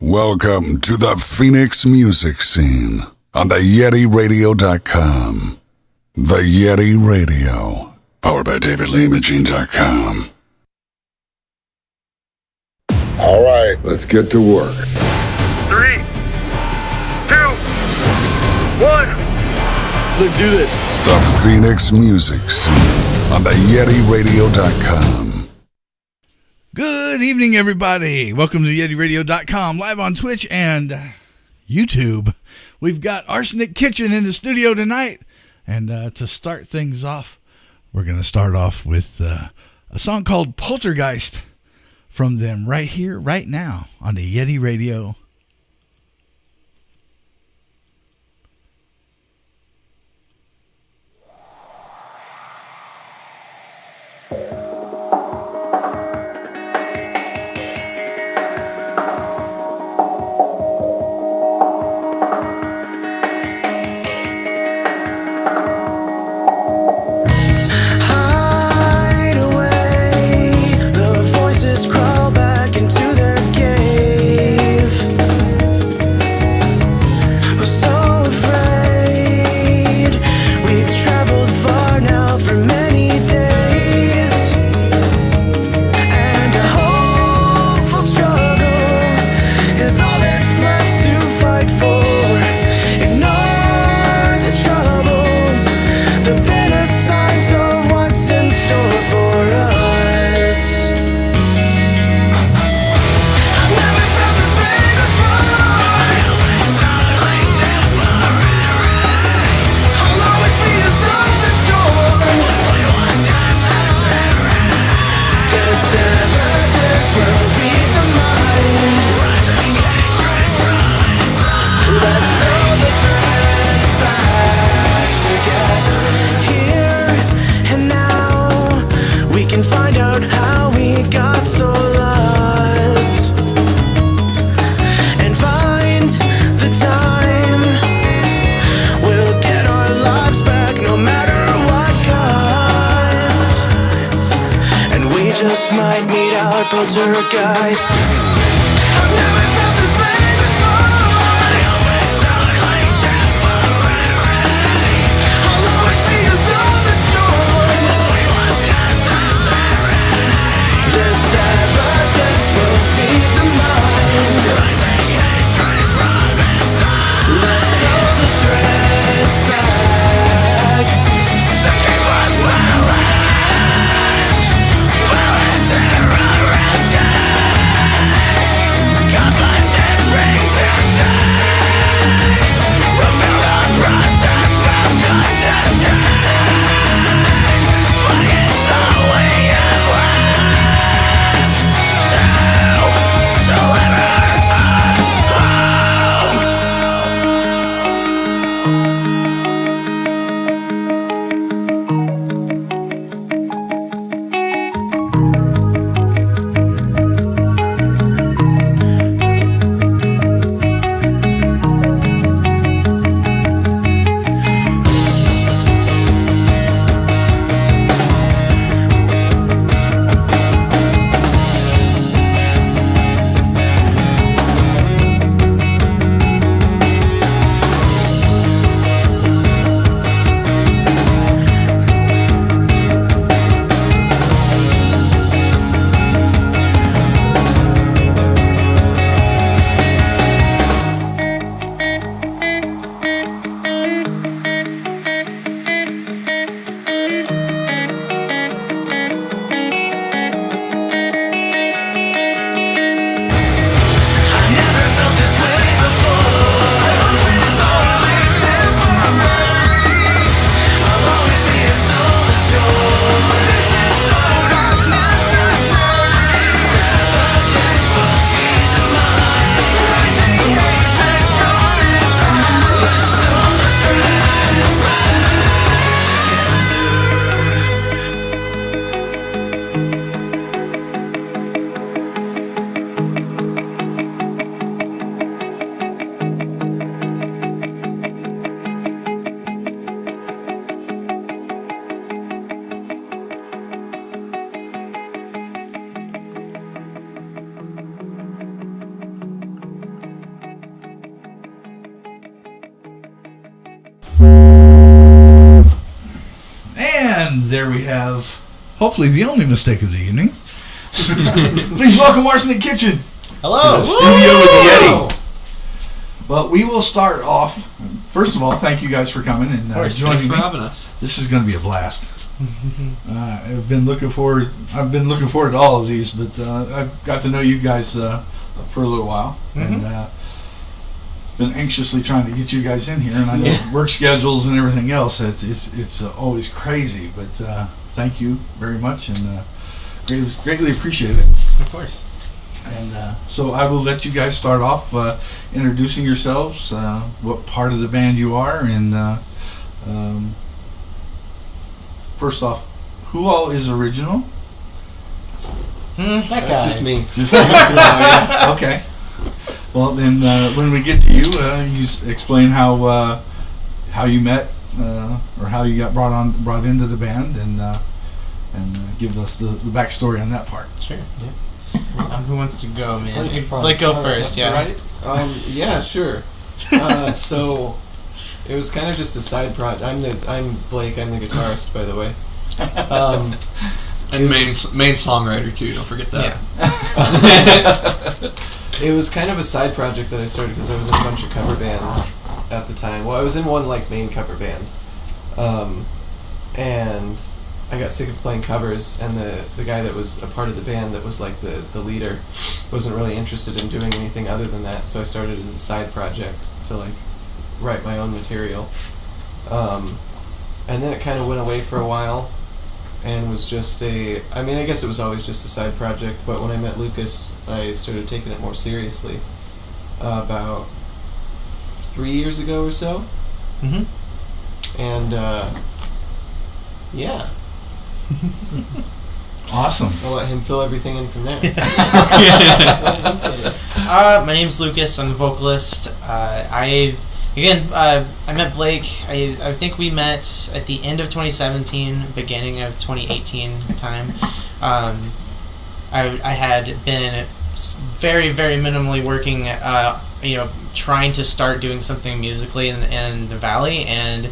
Welcome to the Phoenix music scene on the YetiRadio.com. The Yeti Radio, powered by DavidLeeImaging.com. All right, let's get to work. 3, 2, 1. Let's do this. The Phoenix music scene on the YetiRadio.com. Good evening, everybody. Welcome to YetiRadio.com, live on Twitch and YouTube. We've got Arsenic Kitchen in the studio tonight. And to start things off, we're going to start off with a song called Poltergeist from them right here, right now on the Yeti Radio. Poltergeist. I've never felt this pain before. Like temporary. I'll always be a soul that's torn. This evidence will feed the mind. Let's sew the threads back. Sacrifice my life. Well, it's there we have, hopefully, the only mistake of the evening. Please welcome Arsenic Kitchen. Hello. To the studio with the Yeti. Well, we will start off. First of all, thank you guys for coming and joining Thanks for me. having us. This is going to be a blast. I've been looking forward to all of these, but I've got to know you guys for a little while, and been anxiously trying to get you guys in here. And I know work schedules and everything else. It's always crazy, but thank you very much, and greatly appreciate it. Of course. And so I will let you guys start off introducing yourselves, what part of the band you are, and first off, who all is original? That's just me. Just you? Okay. Well, then when we get to you, you explain how you met or how you got brought into the band, and give us the backstory on that part. Sure. Yeah. Who wants to go, man? Blake, go first. Yeah. Right? Yeah, sure. So it was kind of just a side project. I'm Blake. I'm the guitarist, by the way. And main songwriter too. Don't forget that. Yeah. It was kind of a side project that I started because I was in a bunch of cover bands at the time. Well, I was in one main cover band, and I got sick of playing covers, and the guy that was a part of the band that was like the leader wasn't really interested in doing anything other than that, so I started as a side project to like write my own material. And then it kind of went away for a while and was just I guess it was always just a side project, but when I met Lucas, I started taking it more seriously about 3 years ago or so. Mm-hmm. And yeah. Awesome. I'll let him fill everything in from there. My name's Lucas. I'm the vocalist. I met Blake. I think we met at the end of 2017, beginning of 2018 time. I had been very, very minimally working, trying to start doing something musically in the Valley, and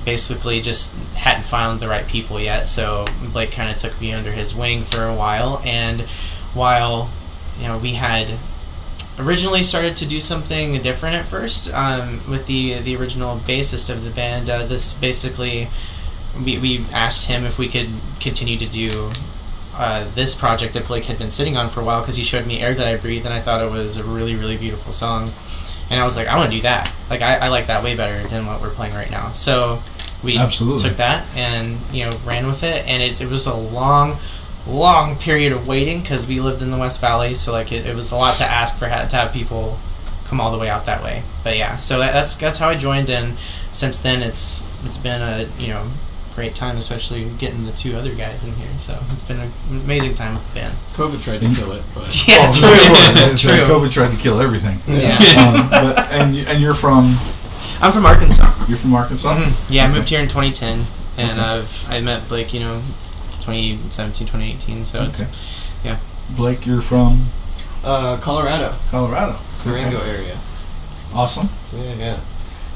basically just hadn't found the right people yet. So Blake kind of took me under his wing for a while, and while we had originally started to do something different at first with the original bassist of the band, this basically we asked him if we could continue to do this project that Blake had been sitting on for a while, because he showed me Air That I Breathe, and I thought it was a really, really beautiful song. And I was like, I want to do that. Like, I like that way better than what we're playing right now. So we took that and, ran with it. And it was a long, long period of waiting, because we lived in the West Valley. So, like, it was a lot to ask to have people come all the way out that way. But, yeah, so that's how I joined. And since then, it's been a, great time, especially getting the two other guys in here. So it's been an amazing time with the band. COVID tried to kill it, but yeah, true. COVID tried to kill everything. Yeah. And you're from? I'm from Arkansas. You're from Arkansas? Mm-hmm. Yeah, I moved here in 2010, and I met Blake, 2017, 2018. So it's Blake, you're from? Colorado. Durango area. Awesome. Yeah.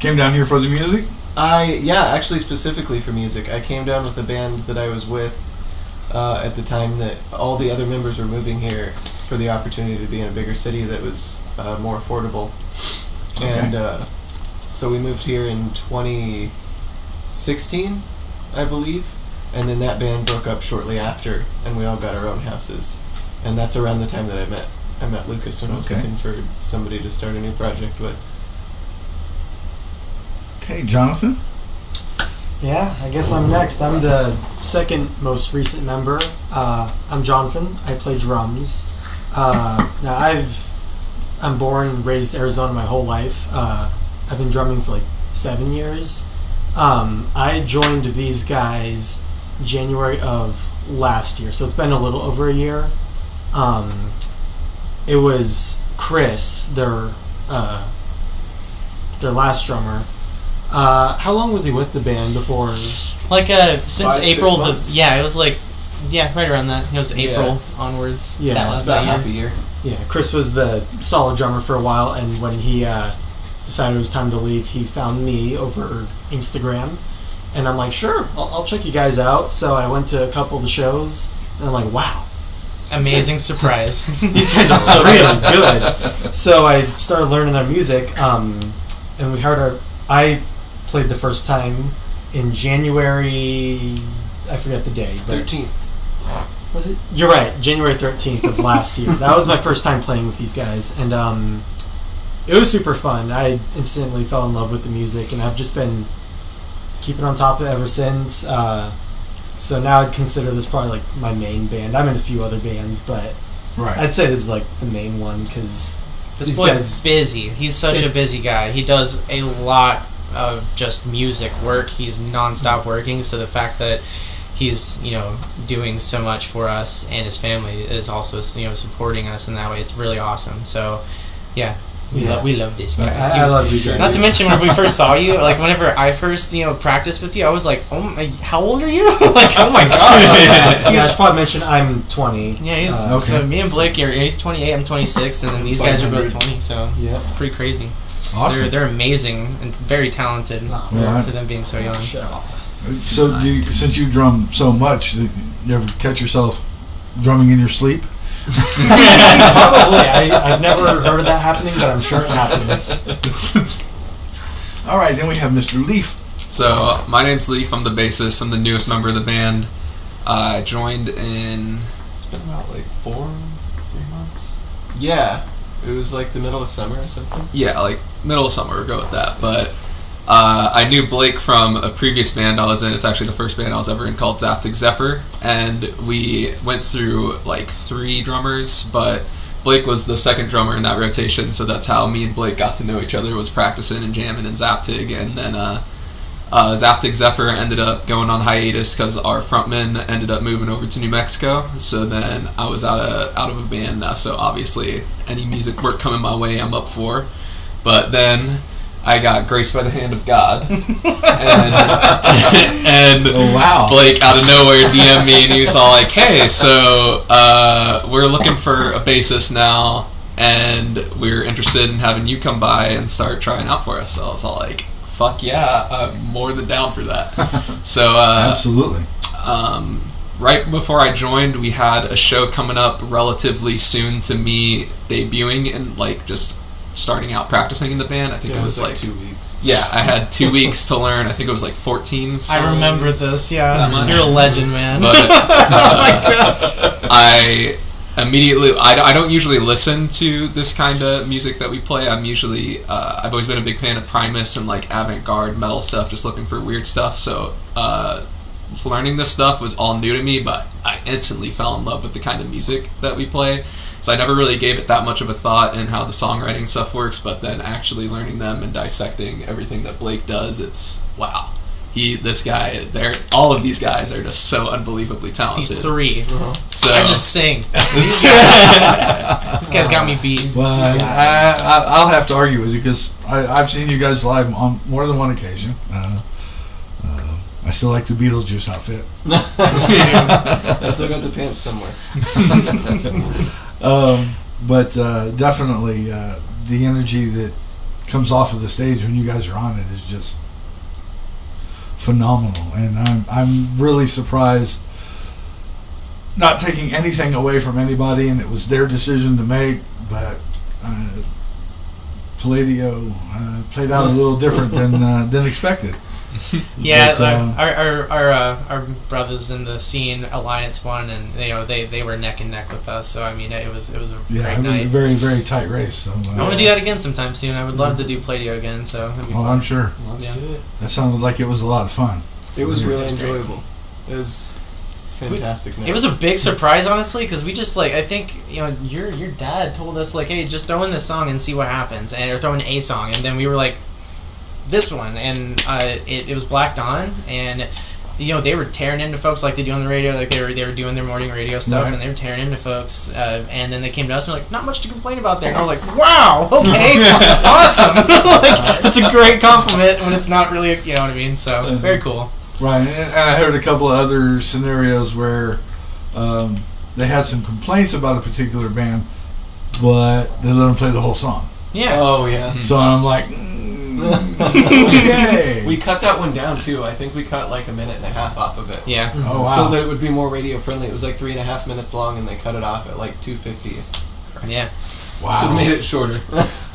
Came down here for the music? Actually specifically for music. I came down with a band that I was with at the time that all the other members were moving here for the opportunity to be in a bigger city that was more affordable. Okay. And so we moved here in 2016, I believe, and then that band broke up shortly after, and we all got our own houses. And that's around the time that I met Lucas when I was looking for somebody to start a new project with. Okay, Jonathan? Yeah, I guess I'm next. I'm the second most recent member. I'm Jonathan. I play drums. Now I'm born and raised in Arizona my whole life. I've been drumming for like 7 years. I joined these guys January of last year, so it's been a little over a year. It was Chris, their last drummer. How long was he with the band before? Like since 5, April. 6 months? It was like right around that. It was April onwards. Yeah, that last about half a year. Yeah, Chris was the solid drummer for a while, and when he decided it was time to leave, he found me over Instagram, And I'm like, sure, I'll check you guys out. So I went to a couple of the shows, and I'm like, wow. Amazing surprise. These guys are so really good. So I started learning their music, and we heard I played the first time in January, I forget the day. 13th. Was it? You're right, January 13th of last year. That was my first time playing with these guys, and it was super fun. I instantly fell in love with the music, and I've just been keeping on top of it ever since. So now I'd consider this probably like my main band. I'm in a few other bands, but I'd say this is like the main one because this boy's busy. He's such a busy guy. He does a lot of just music work. He's nonstop working. So the fact that he's doing so much for us and his family is also supporting us in that way. It's really awesome. So yeah. We love this guy. I love you guys. Not to mention when we first saw you, like whenever I first practiced with you, I was like, oh my, how old are you? Like, oh my gosh. Yeah, I should probably mention I'm 20. Yeah, he's so me and Blake he's 28, I'm 26, and then these guys are both 20. So yeah, it's pretty crazy. Awesome. They're amazing and very talented for them being so young. So since you drum so much, you ever catch yourself drumming in your sleep? Probably. I've never heard of that happening, but I'm sure it happens. All right, then we have Mr. Leaf. So my name's Leaf. I'm the bassist. I'm the newest member of the band. I joined in. It's been about like 3 months. Yeah, it was like the middle of summer or something. Yeah, like middle of summer. We'll go with that. But I knew Blake from a previous band I was in. It's actually the first band I was ever in called Backstage Zephyr, and we went through like 3 drummers, but Blake was the second drummer in that rotation, so that's how me and Blake got to know each other, was practicing and jamming in Zaptig, and then Zaptig Zephyr ended up going on hiatus because our frontman ended up moving over to New Mexico, so then I was out of a band now, so obviously any music work coming my way I'm up for, but then I got graced by the hand of God, and oh, wow. Blake out of nowhere DM'd me, and he was all like, "Hey, so we're looking for a bassist now, and we're interested in having you come by and start trying out for us." So I was all like, "Fuck yeah, I'm more than down for that." So absolutely. Right before I joined, we had a show coming up relatively soon to me debuting and like just starting out practicing in the band. I think it was like 2 weeks. Yeah, I had 2 weeks to learn. I think it was like 14 songs. I remember this, yeah. You're a legend, man. But, oh my gosh. I immediately, I don't usually listen to this kind of music that we play. I'm usually, I've always been a big fan of Primus and like avant-garde metal stuff, just looking for weird stuff. So learning this stuff was all new to me, but I instantly fell in love with the kind of music that we play. So I never really gave it that much of a thought in how the songwriting stuff works, but then actually learning them and dissecting everything that Blake does, it's wow. All of these guys are just so unbelievably talented. These 3. So I just sing. These guys got me beat. Well, I'll have to argue with you because I've seen you guys live on more than one occasion. I still like the Beetlejuice outfit. I still got the pants somewhere. But definitely the energy that comes off of the stage when you guys are on it is just phenomenal, and I'm really surprised. Not taking anything away from anybody, and it was their decision to make, but Palladio played out a little different than expected. Yeah, but, our brothers in the scene, Alliance One, and they were neck and neck with us. So I mean, it was a great night. A very, very tight race. So I want to do that again sometime soon. I would love to do Play-Doh again. So it'd be fun. I'm sure. Yeah. That sounded like it was a lot of fun. It was really enjoyable. It was fantastic. It was a big surprise, honestly, because we just I think your dad told us hey, just throw in this song and see what happens, or throw in a song, and then we were like, this one, and it was Black Dawn, and they were tearing into folks like they do on the radio, like they were doing their morning radio stuff, right. And they were tearing into folks, and then they came to us and were like, not much to complain about there, and I was like, wow, okay, awesome. It's a great compliment when it's not really, you know what I mean, so very cool. Right, and I heard a couple of other scenarios where they had some complaints about a particular band, but they let them play the whole song. Yeah. Oh, yeah. So I'm like, Okay. We cut that one down too. I think we cut like a minute and a half off of it. Yeah. Oh, wow. So that it would be more radio friendly. It was like 3.5 minutes long, and they cut it off at like 2:50. Yeah. Wow. So they made it shorter.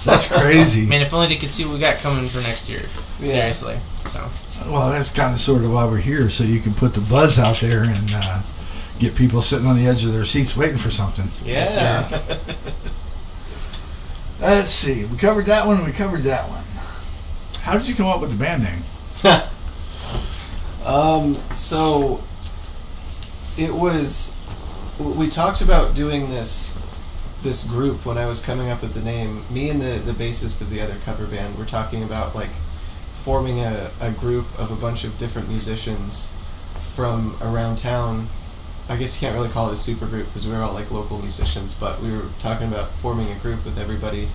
That's crazy. Man, if only they could see what we got coming for next year. Yeah. Seriously. So. Well, that's kind of sort of why we're here, so you can put the buzz out there and get people sitting on the edge of their seats waiting for something. Yeah. Let's see. We covered that one. How did you come up with the band name? So it was. We talked about doing this group when I was coming up with the name. Me and the bassist of the other cover band were talking about like forming a group of a bunch of different musicians from around town. I guess you can't really call it a super group because we were all like local musicians, but we were talking about forming a group with everybody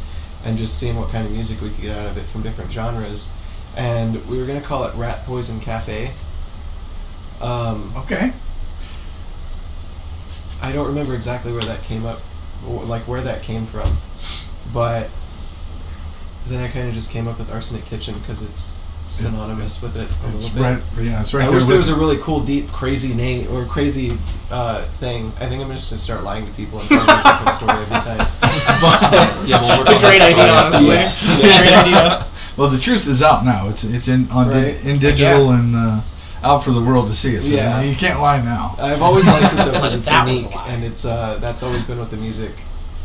and just seeing what kind of music we could get out of it from different genres. And we were going to call it Rat Poison Cafe. Okay. I don't remember exactly where that came up, like where that came from, but then I kind of just came up with Arsenic Kitchen because it's synonymous with it a little bit. Right, yeah, it's right I there. wish there was a really cool, deep, crazy name or crazy thing. I think I'm just gonna start lying to people and telling a different story every time. But, Yeah, we'll work It's a on great that idea, story. honestly. Yes. Great idea. Well, the truth is out now. It's in on Right. in digital and out for the world to see it. So Yeah. you can't lie now. I've always liked it though because Unless it's that was a unique, lie. and it's that's always been what the music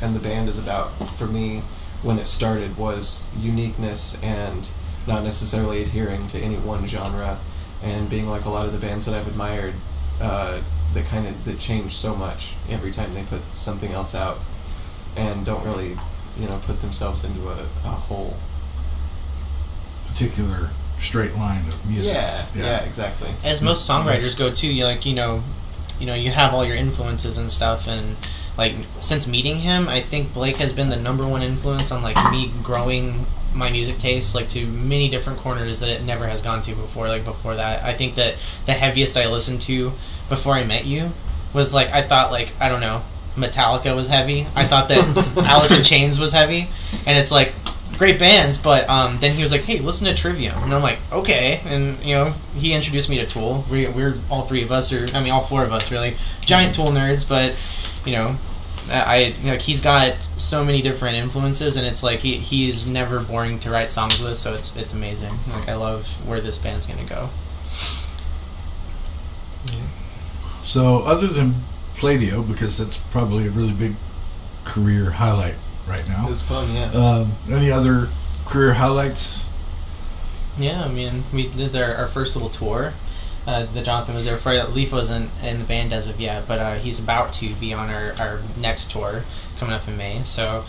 and the band is about for me. When it started, was uniqueness and not necessarily adhering to any one genre, and being like a lot of the bands that I've admired, that change so much every time they put something else out, and don't really, put themselves into a whole. Particular straight line of music. Yeah, exactly. As most songwriters go too, you have all your influences and stuff, and like since meeting him, I think Blake has been the #1 influence on like me growing my music taste like to many different corners that it never has gone to before. Like before that, I think that the heaviest I listened to before I met you was like I thought like I don't know Metallica was heavy. I thought that Alice in Chains was heavy, and it's like great bands, but then he was like, hey, listen to Trivium, and I'm like, okay, and he introduced me to Tool. We're all three of us, all four of us really giant Tool nerds, but he's got so many different influences, and it's like he's never boring to write songs with, so it's amazing. Like I love where this band's gonna go. So other than Play-Doh, because that's probably a really big career highlight right now. It's fun, yeah. Any other career highlights? Yeah, I mean, we did our first little tour that Jonathan was there for. Leaf wasn't in the band as of yet, but he's about to be on our next tour coming up in May. So,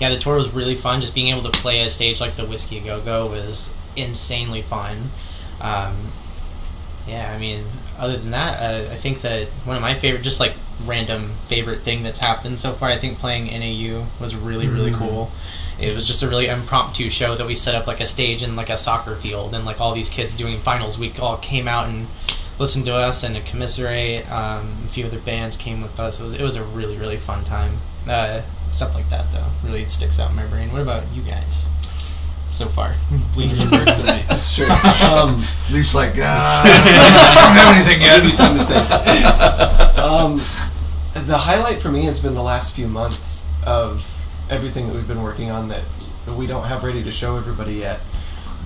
yeah, the tour was really fun. Just being able to play a stage like the Whiskey A Go-Go was insanely fun. Yeah, I mean, other than that, I think that one of my favorite, just like random favorite thing that's happened so far, I think playing NAU was really, really cool. It was just a really impromptu show that we set up like a stage in like a soccer field, and like all these kids doing finals week all came out and listened to us and to commiserate. A few other bands came with us. It was a really, really fun time. Stuff like that though really sticks out in my brain. What about you guys so far? Bleeding first to me. Sure. Leaf's like, I don't have anything yet. I'll give you time to think. The highlight for me has been the last few months of everything that we've been working on that we don't have ready to show everybody yet.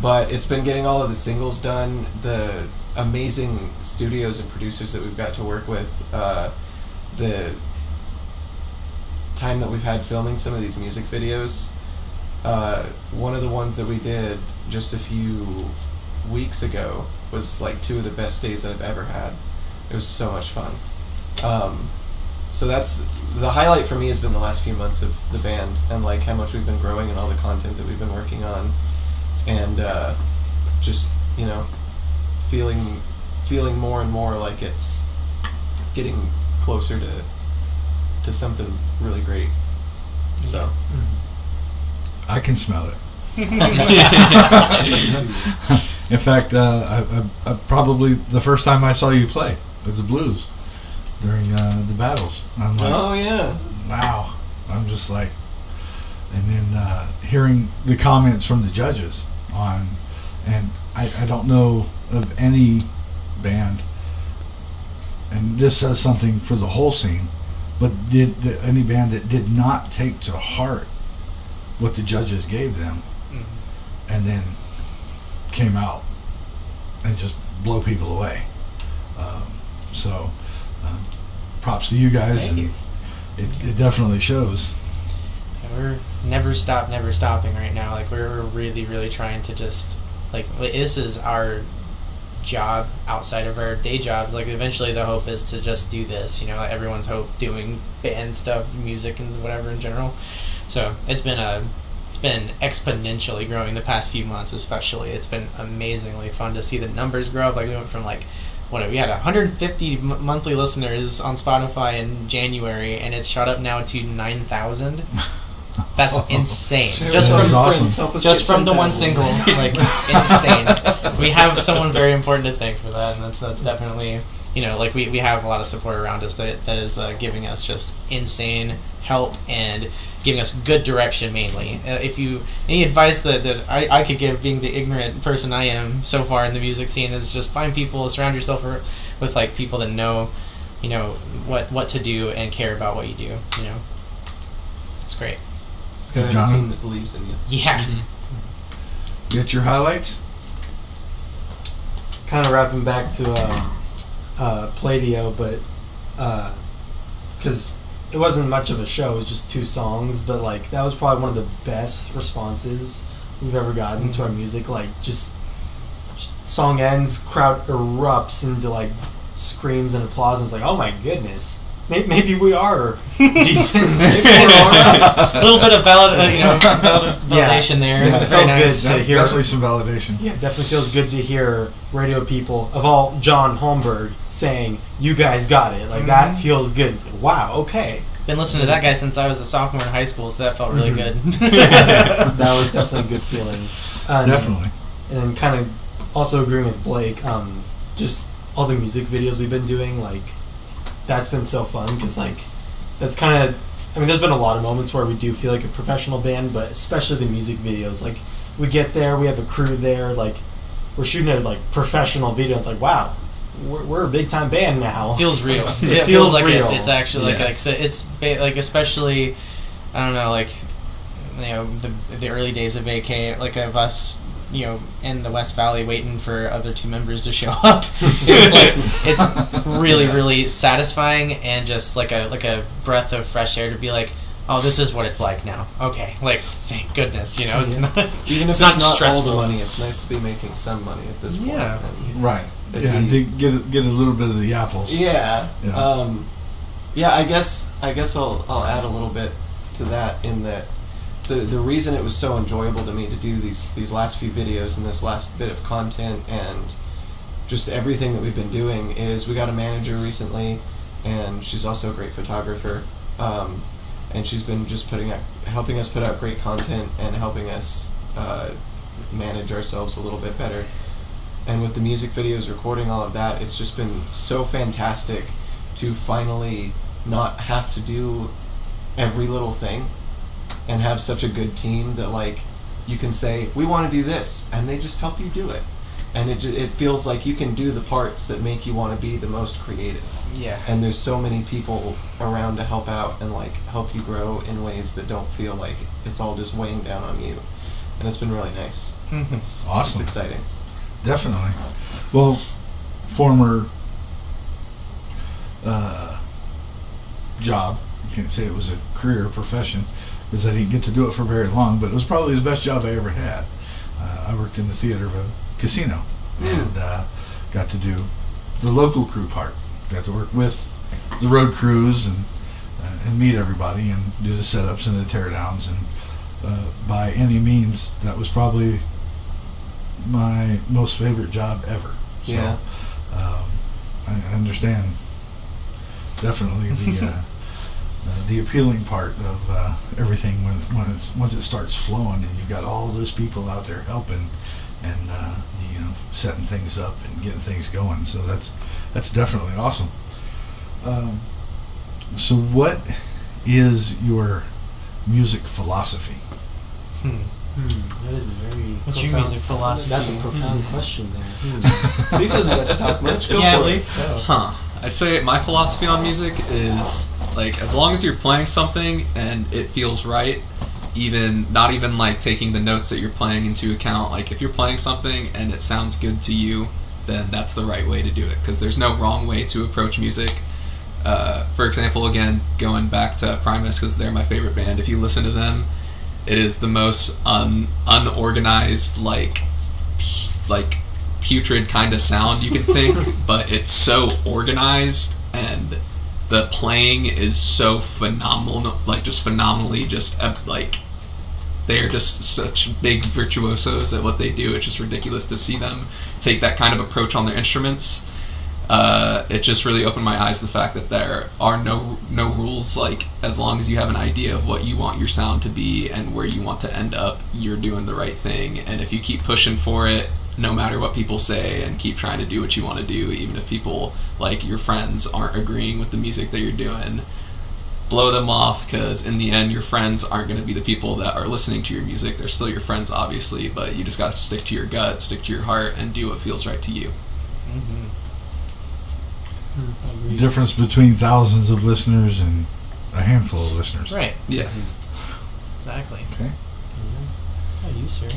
But it's been getting all of the singles done, the amazing studios and producers that we've got to work with, the time that we've had filming some of these music videos. One of the ones that we did just a few weeks ago was like 2 of the best days that I've ever had. It was so much fun. So that's the highlight for me has been the last few months of the band and like how much we've been growing and all the content that we've been working on, and just feeling more and more like it's getting closer to something really great. So I can smell it. In fact, I probably the first time I saw you play with the Blues during the battles, I'm like, oh yeah, wow. I'm just like, and then hearing the comments from the judges on, and I don't know of any band, and this says something for the whole scene, but any band that did not take to heart what the judges gave them, and then came out and just blow people away. So props to you guys. Thank you. It definitely shows. We're never stopping right now. Like, we're really, really trying to just, like, this is our job outside of our day jobs. Like, eventually the hope is to just do this, you know, like everyone's hope doing band stuff, music and whatever in general. So it's been exponentially growing the past few months, especially. It's been amazingly fun to see the numbers grow up. Like, we went from we had 150 monthly listeners on Spotify in January, and it's shot up now to 9,000. That's insane. Just from the one single, like, insane. We have someone very important to thank for that, and that's definitely, you know, like, we have a lot of support around us that is giving us just insane help and giving us good direction, mainly. Any advice that I could give, being the ignorant person I am so far in the music scene, is just find people, surround yourself with like people that know, you know, what to do and care about what you do. You know, it's great. Got a team that believes in you. Yeah. Get your highlights. Kind of wrapping back to Pladio, but because it wasn't much of a show, it was just 2 songs, but like that was probably one of the best responses we've ever gotten to our music. Like, just song ends, crowd erupts into like screams and applause, and it's like, oh my goodness, maybe we are decent. Maybe we're all right. A little bit of validation there. Yeah, it felt good to hear. Definitely some validation. Yeah, it definitely feels good to hear radio people, of all John Holmberg, saying, you guys got it. Like, that feels good. It's like, wow, okay. Been listening to that guy since I was a sophomore in high school, so that felt really good. That was definitely a good feeling. Definitely. And then kind of also agreeing with Blake, just all the music videos we've been doing, like, that's been so fun, because, like, that's kind of, I mean, there's been a lot of moments where we do feel like a professional band, but especially the music videos. Like, we get there, we have a crew there, like, we're shooting a, like, professional video. It's like, wow, we're a big time band now. It feels real. It feels like real. real. It's actually like like especially, I don't know, like, you know, the early days of AK, like, of us, you know, in the West Valley waiting for other 2 members to show up. It's really, really satisfying, and just like a breath of fresh air to be like, oh, this is what it's like now. Okay, like, thank goodness, you know, it's not, even if it's not not stressful. all the money, it's nice to be making some money at this point. Yeah. Right. Yeah, to get a little bit of the apples. Yeah. Yeah. I guess I'll add a little bit to that, in that the reason it was so enjoyable to me to do these last few videos and this last bit of content and just everything that we've been doing is we got a manager recently, and she's also a great photographer, and she's been just helping us put out great content and helping us manage ourselves a little bit better. And with the music videos, recording all of that, it's just been so fantastic to finally not have to do every little thing, and have such a good team that, like, you can say, we want to do this, and they just help you do it. And it feels like you can do the parts that make you want to be the most creative. Yeah. And there's so many people around to help out and, like, help you grow in ways that don't feel like it's all just weighing down on you. And it's been really nice. It's Awesome. It's exciting. Definitely. Well, former job, you can't say it was a career or profession, because I didn't get to do it for very long, but it was probably the best job I ever had. I worked in the theater of a casino, and got to do the local crew part. Got to work with the road crews and meet everybody and do the setups and the teardowns, and by any means, that was probably my most favorite job ever. So, Yeah. I understand definitely the appealing part of everything once it starts flowing, and you've got all those people out there helping and you know, setting things up and getting things going. So that's definitely awesome. So what is your music philosophy? That is a very. What's your music philosophy? That's a profound question there. Leaf doesn't get to talk much. Go Yeah, for Leaf. it. Go. Huh. I'd say my philosophy on music is like as long as you're playing something and it feels right, not even like taking the notes that you're playing into account. Like if you're playing something and it sounds good to you, then that's the right way to do it. Because there's no wrong way to approach music. For example, again, going back to Primus, because they're my favorite band. If you listen to them, it is the most unorganized, like putrid kind of sound you can think, but it's so organized, and the playing is so phenomenal, like just phenomenally, just like they're just such big virtuosos at what they do. It's just ridiculous to see them take that kind of approach on their instruments. It just really opened my eyes to the fact that there are no rules. Like as long as you have an idea of what you want your sound to be and where you want to end up, you're doing the right thing. And if you keep pushing for it, no matter what people say, and keep trying to do what you want to do, even if people like your friends aren't agreeing with the music that you're doing, blow them off, because in the end your friends aren't going to be the people that are listening to your music. They're still your friends, obviously, but you just got to stick to your gut, stick to your heart, and do what feels right to you. The difference between thousands of listeners and a handful of listeners. Right. Yeah. Exactly. Okay. How are you, sir?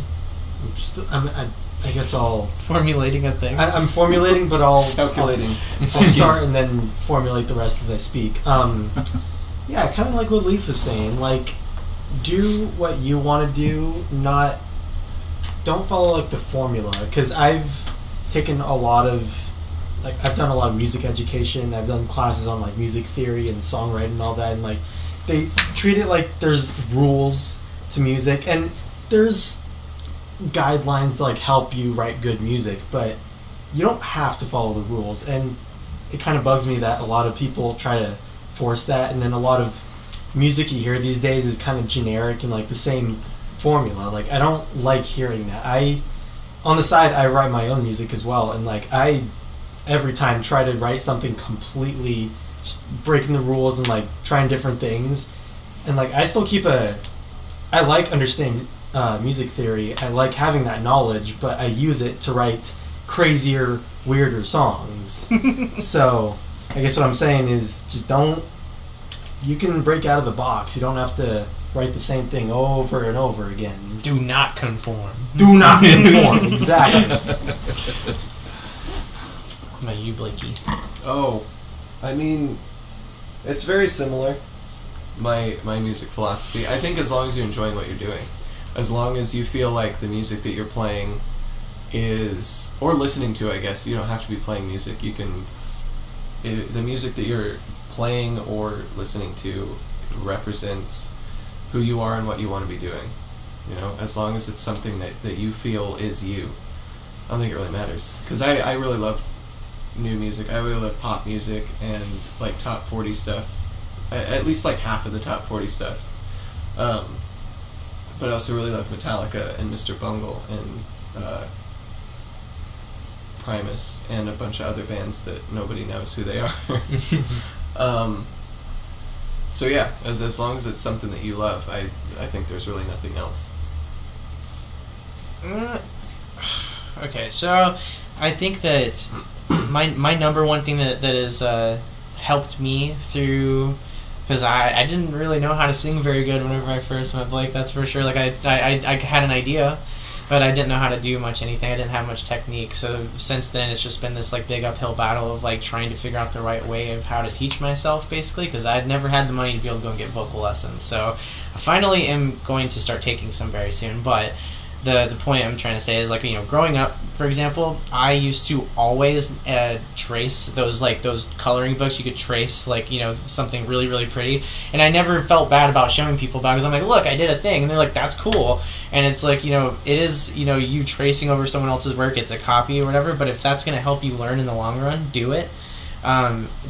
I guess I'll. Formulating a thing. I'm formulating, but I'll Calculating. I'll start and then formulate the rest as I speak. Yeah, kind of like what Leaf was saying. Like, do what you want to do. Don't follow like the formula. Because I've taken a lot of. Like, I've done a lot of music education. I've done classes on like music theory and songwriting and all that. And like, they treat it like there's rules to music, and there's guidelines to like help you write good music, but you don't have to follow the rules. And it kind of bugs me that a lot of people try to force that, and then a lot of music you hear these days is kind of generic and like the same formula. Like, I don't like hearing that. On the side, I write my own music as well, and like I every time try to write something completely just breaking the rules and like trying different things. And like I still keep I like understanding music theory. I like having that knowledge, but I use it to write crazier, weirder songs. So I guess what I'm saying is just you can break out of the box. You don't have to write the same thing over and over again. Do not conform. Do not conform. Exactly. How about you, Blakey? Oh, I mean, it's very similar. My music philosophy. I think as long as you're enjoying what you're doing, as long as you feel like the music that you're playing is, or listening to, I guess, you don't have to be playing music. You can, the music that you're playing or listening to represents who you are and what you want to be doing. You know, as long as it's something that you feel is you. I don't think it really matters. Because I really love new music. I really love pop music and like top 40 stuff. At least like half of the top 40 stuff. But I also really love Metallica and Mr. Bungle and Primus and a bunch of other bands that nobody knows who they are. So yeah, as long as it's something that you love, I think there's really nothing else. Okay, so I think that my number one thing that has helped me through, because I didn't really know how to sing very good whenever I first met Blake, that's for sure. Like I had an idea, but I didn't know how to do much anything. I didn't have much technique. So since then, it's just been this like big uphill battle of like trying to figure out the right way of how to teach myself, basically, because I'd never had the money to be able to go and get vocal lessons. So I finally am going to start taking some very soon, but the point I'm trying to say is, like, you know, growing up, for example, I used to always trace those coloring books. You could trace, like, you know, something really, really pretty, and I never felt bad about showing people about it, because I'm like, look, I did a thing, and they're like, that's cool. And it's like, you know, it is, you know, you tracing over someone else's work, it's a copy or whatever, but if that's going to help you learn in the long run, do it.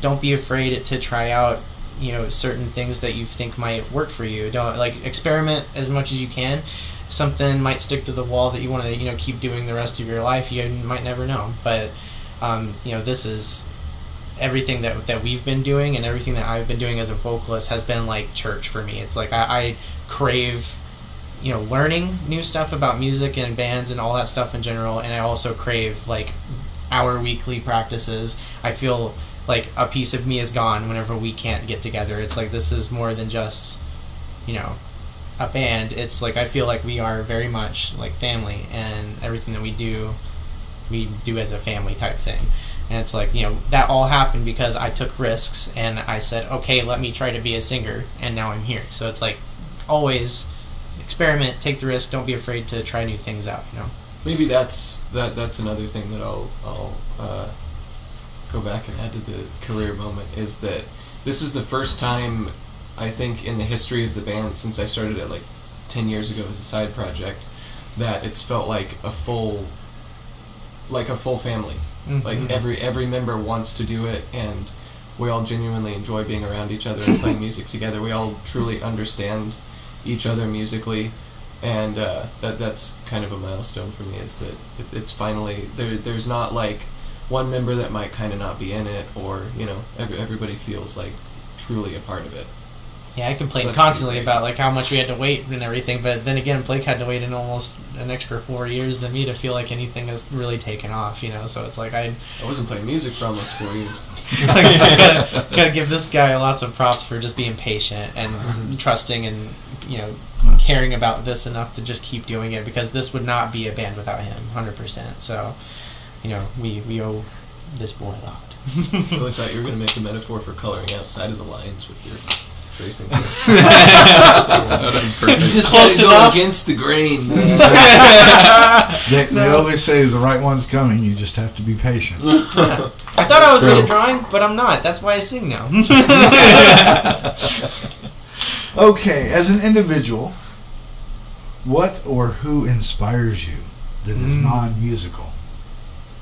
Don't be afraid to try out, you know, certain things that you think might work for you. Don't, like, experiment as much as you can. Something might stick to the wall that you want to, you know, keep doing the rest of your life. You might never know. But, you know, this is everything that we've been doing, and everything that I've been doing as a vocalist has been like church for me. It's like I crave learning new stuff about music and bands and all that stuff in general, and I also crave like our weekly practices. I feel like a piece of me is gone whenever we can't get together. It's like this is more than just a band. It's like I feel like we are very much like family, and everything that we do as a family type thing. And it's like, that all happened because I took risks and I said, okay, let me try to be a singer, and now I'm here. So it's like always experiment, take the risk, don't be afraid to try new things out, Maybe that's another thing that I'll go back and add to the career moment, is that this is the first time I think in the history of the band, since I started it like 10 years ago as a side project, that it's felt like a full family. Mm-hmm. Like every member wants to do it, and we all genuinely enjoy being around each other and playing music together. We all truly understand each other musically, and that's kind of a milestone for me, is that it's finally there's not like one member that might kind of not be in it, or everybody feels like truly a part of it. Yeah, I complained So that's constantly pretty great. about like how much we had to wait and everything, but then again, Blake had to wait in almost an extra 4 years than me to feel like anything has really taken off, So it's like I wasn't playing music for almost 4 years. gotta give this guy lots of props for just being patient and trusting and caring about this enough to just keep doing it, because this would not be a band without him, 100%. So we owe this boy a lot. I really thought you were going to make a metaphor for coloring outside of the lines with your tracing. That would be perfect. You just Close gotta go enough. against the grain. They always say the right one's coming. You just have to be patient. I thought I was good at drawing, but I'm not. That's why I sing now. Okay, as an individual, what or who inspires you that is non-musical?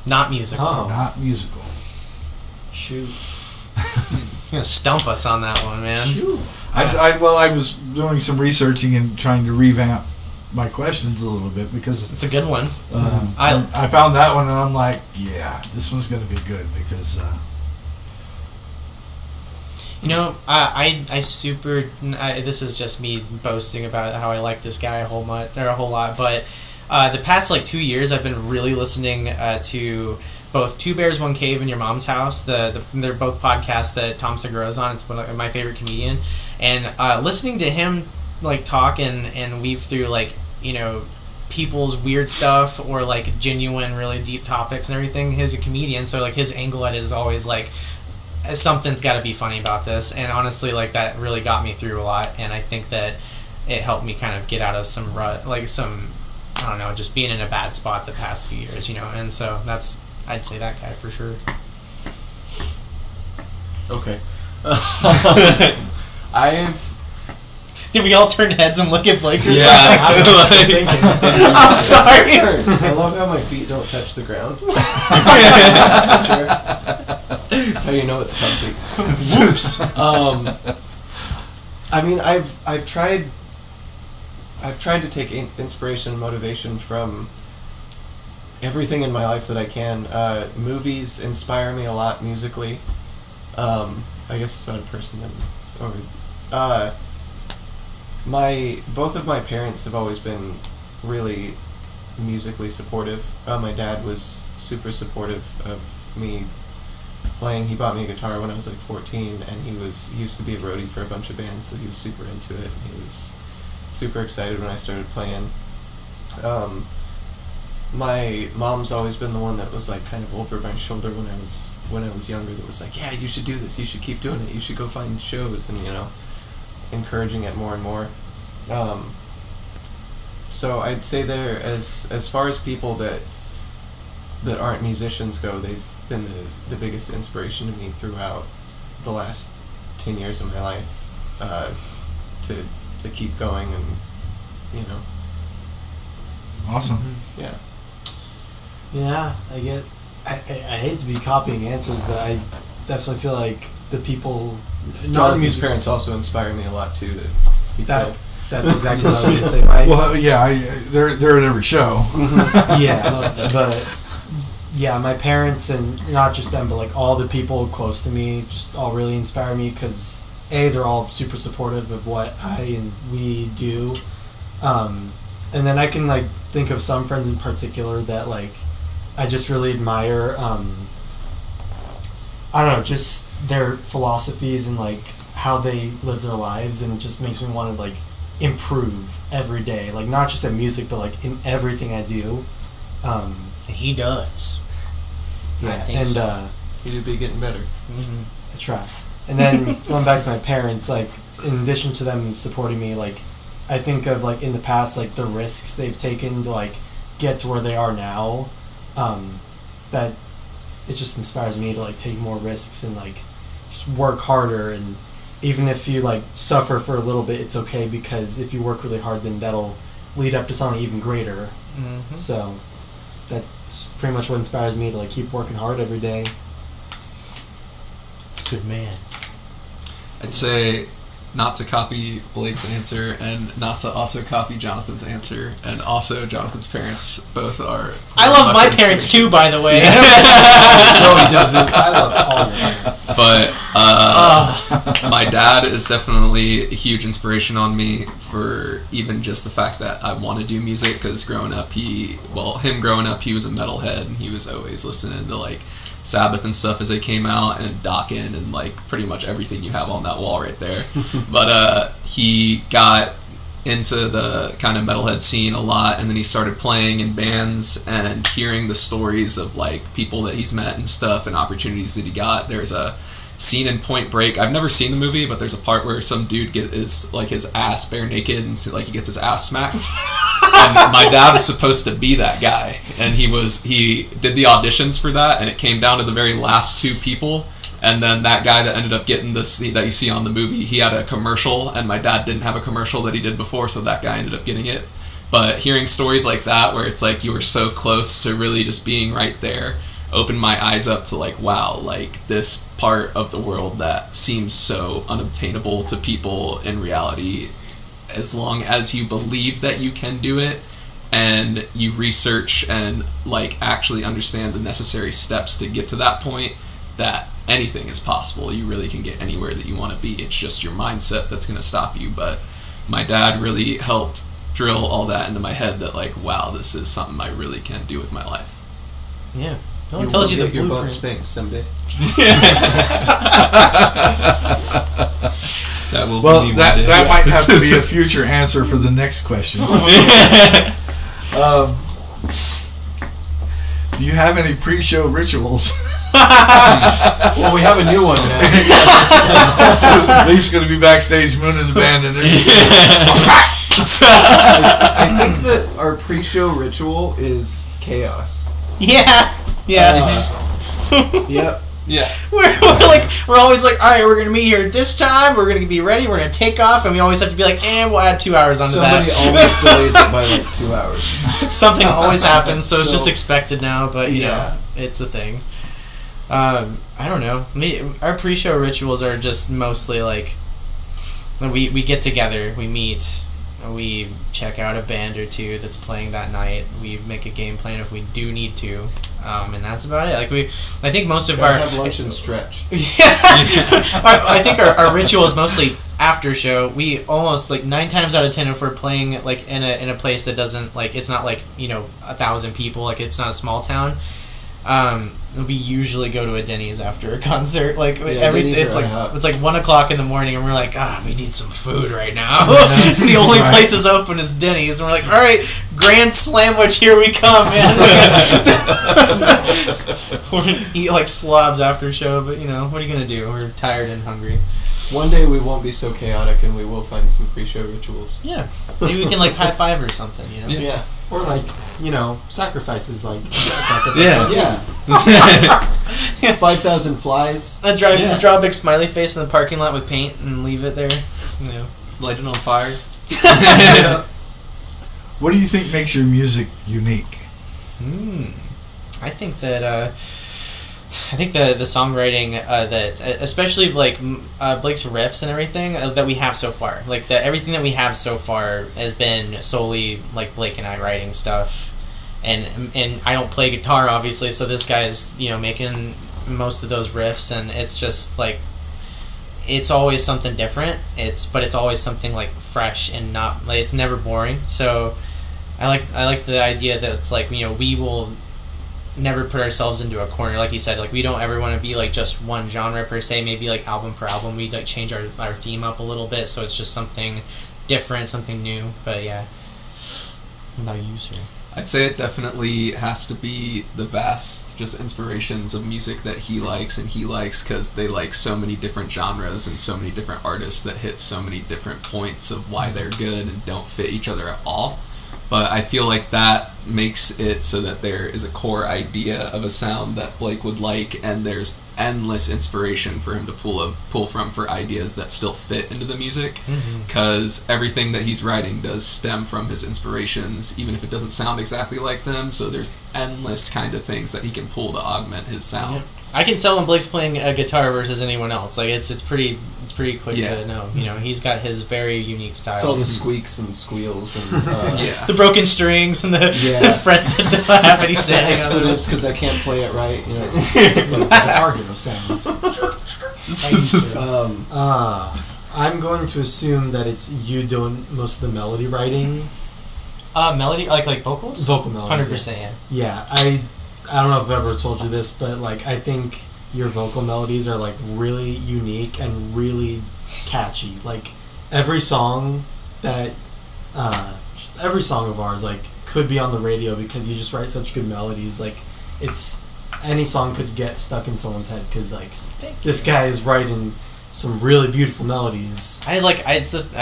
Not musical. Oh. Not musical. Shoot. You're gonna stump us on that one, man. I was doing some researching and trying to revamp my questions a little bit, because It's a good one. I found that one and I'm like, yeah, this one's going to be good, because I super. This is just me boasting about how I like this guy a whole lot, but the past like 2 years, I've been really listening to both Two Bears, One Cave and Your Mom's House. They're both podcasts that Tom Segura's on. It's one of my favorite comedian, and listening to him like talk and weave through like people's weird stuff or like genuine, really deep topics and everything. He's a comedian, so like his angle at it is always like, something's got to be funny about this, and honestly, like that really got me through a lot, and I think that it helped me kind of get out of some rut, like some, I don't know, just being in a bad spot the past few years, and so I'd say that guy for sure. Okay. Did we all turn heads and look at Blake or Yeah. something? I was just thinking. I'm sorry. I love how my feet don't touch the ground. That's how you know it's comfy. Whoops. I mean, I've tried to take inspiration and motivation from everything in my life that I can. Movies inspire me a lot musically. I guess it's about a person both of my parents have always been really musically supportive. My dad was super supportive of me playing. He bought me a guitar when I was like 14, and he used to be a roadie for a bunch of bands, so he was super into it. He was super excited when I started playing. My mom's always been the one that was like kind of over my shoulder when I was younger, that was like, yeah, you should do this, you should keep doing it, you should go find shows, and encouraging it more and more. So I'd say there, as far as people that aren't musicians go, they've been the biggest inspiration to me throughout the last 10 years of my life, to keep going, and awesome. yeah. Yeah, I hate to be copying answers, but I definitely feel like the people. Jonathan's parents also inspire me a lot too. To keep going. That's exactly what I was going to say. Well, yeah, they're at every show. Yeah, but yeah, my parents, and not just them, but like all the people close to me, just all really inspire me, because they're all super supportive of what I and we do, And then I can like think of some friends in particular that like I just really admire. I don't know, just their philosophies and like how they live their lives, and it just makes me want to like improve every day, like not just at music but like in everything I do. He does. Yeah, I think and so. You should be getting better. I try. And then going back to my parents, like in addition to them supporting me, like I think of like in the past, like the risks they've taken to like get to where they are now. That it just inspires me to like take more risks and like just work harder. And even if you like suffer for a little bit, it's okay, because if you work really hard, then that'll lead up to something even greater. So that's pretty much what inspires me to like keep working hard every day. It's a good man. I'd say not to copy Blake's answer and not to also copy Jonathan's answer, and also Jonathan's parents both are. I love my parents too, by the way. No, he doesn't. I love all your parents. But my dad is definitely a huge inspiration on me for even just the fact that I want to do music, because growing up, he was a metalhead, and he was always listening to like Sabbath and stuff as they came out, and Dokken, and like pretty much everything you have on that wall right there. But he got into the kind of metalhead scene a lot, and then he started playing in bands and hearing the stories of like people that he's met and stuff and opportunities that he got. There's a scene in Point Break. I've never seen the movie, but there's a part where some dude is like his ass bare naked, and like he gets his ass smacked. And my dad is supposed to be that guy, and he did the auditions for that, and it came down to the very last two people. And then that guy that ended up getting the seat that you see on the movie, he had a commercial, and my dad didn't have a commercial that he did before, so that guy ended up getting it. But hearing stories like that, where it's like you were so close to really just being right there, opened my eyes up to like, wow, like this part of the world that seems so unobtainable to people in reality, as long as you believe that you can do it and you research and like actually understand the necessary steps to get to that point, that anything is possible. You really can get anywhere that you want to be. It's just your mindset that's going to stop you. But my dad really helped drill all that into my head, that like, wow, this is something I really can do with my life. Yeah. No one tells you the your butt blueprint. spanked someday. That will Well, be that might have to be a future answer for the next question. Do you have any pre-show rituals? Well, we have a new one now. Leaf's going to be backstage mooning the band, and I think that our pre-show ritual is chaos. Yeah. Yep. Yeah. We're always like, all right, we're gonna meet here at this time. We're gonna be ready. We're gonna take off, and we always have to be like, we'll add 2 hours onto Somebody that. always delays it by like 2 hours. Something always happens, so it's So- just expected now. But you Yeah. know, it's a thing. I don't know. Our pre-show rituals are just mostly like we get together, we meet, we check out a band or two that's playing that night. We make a game plan if we do need to, and that's about it. Like I think most of our have lunch and stretch. I think our ritual is mostly after show. We almost like 9 times out of 10, if we're playing like in a place that doesn't like, it's not like 1,000 people, like it's not a small town. We usually go to a Denny's after a concert. Like it's like 1 o'clock in the morning, and we're like, we need some food right now. The only place is open is Denny's, and we're like, all right, Grand Slamwich, here we come, man. We're gonna eat like slobs after show, but what are you gonna do? We're tired and hungry. One day we won't be so chaotic, and we will find some pre-show rituals. Yeah, maybe we can like high five or something. Yeah. Or like, sacrifices, like Yeah. 5,000 flies. Draw a big smiley face in the parking lot with paint and leave it there. Light it on fire. what do you think makes your music unique? I think that the songwriting that especially like Blake's riffs and everything that we have so far, like everything that we have so far has been solely like Blake and I writing stuff, and I don't play guitar obviously, so this guy's making most of those riffs, and it's just like it's always something different. But it's always something like fresh and not like it's never boring. So I like the idea that it's like, you know, we will never put ourselves into a corner, like you said. Like we don't ever want to be like just one genre per se. Maybe like album per album, we like change our theme up a little bit, so it's just something different, something new. But yeah, what about you, sir? I'd say it definitely has to be the vast just inspirations of music that he likes, because they like so many different genres and so many different artists that hit so many different points of why they're good and don't fit each other at all. But I feel like that makes it so that there is a core idea of a sound that Blake would like, and there's endless inspiration for him to pull from for ideas that still fit into the music, because everything that he's writing does stem from his inspirations, even if it doesn't sound exactly like them. So there's endless kind of things that he can pull to augment his sound. Yeah. I can tell when Blake's playing a guitar versus anyone else. Like it's pretty quick to know. You know, he's got his very unique style. It's all the squeaks and squeals and the broken strings and the frets that don't have any sound. Expletives because I can't play it right. You know, Guitar Hero sounds. I'm going to assume that it's you doing most of the melody writing. Melody, like vocals. Vocal melodies. 100%. Yeah. Yeah, I don't know if I've ever told you this, but like I think your vocal melodies are like really unique and really catchy. Like every song of ours like could be on the radio because you just write such good melodies. Like it's any song could get stuck in someone's head because like this guy is writing some really beautiful melodies. I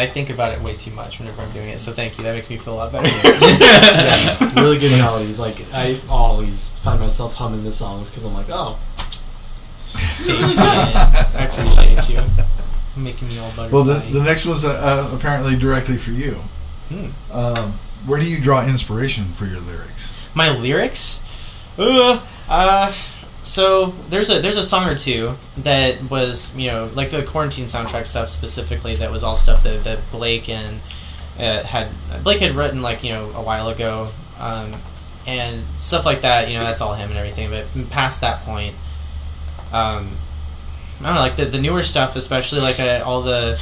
think about it way too much whenever I'm doing it, so thank you. That makes me feel a lot better. Yeah, really good melodies. Like I always find myself humming the songs because I'm like, oh. Thanks, man. I appreciate you making me all butterfly. Well, the next one's apparently directly for you. Where do you draw inspiration for your lyrics? My lyrics? So there's a song or two that was, you know, like the quarantine soundtrack stuff specifically, that was all stuff that Blake and had written, like, you know, a while ago, and stuff like that. You know, that's all him and everything. But past that point, I don't know, like the newer stuff, especially like all the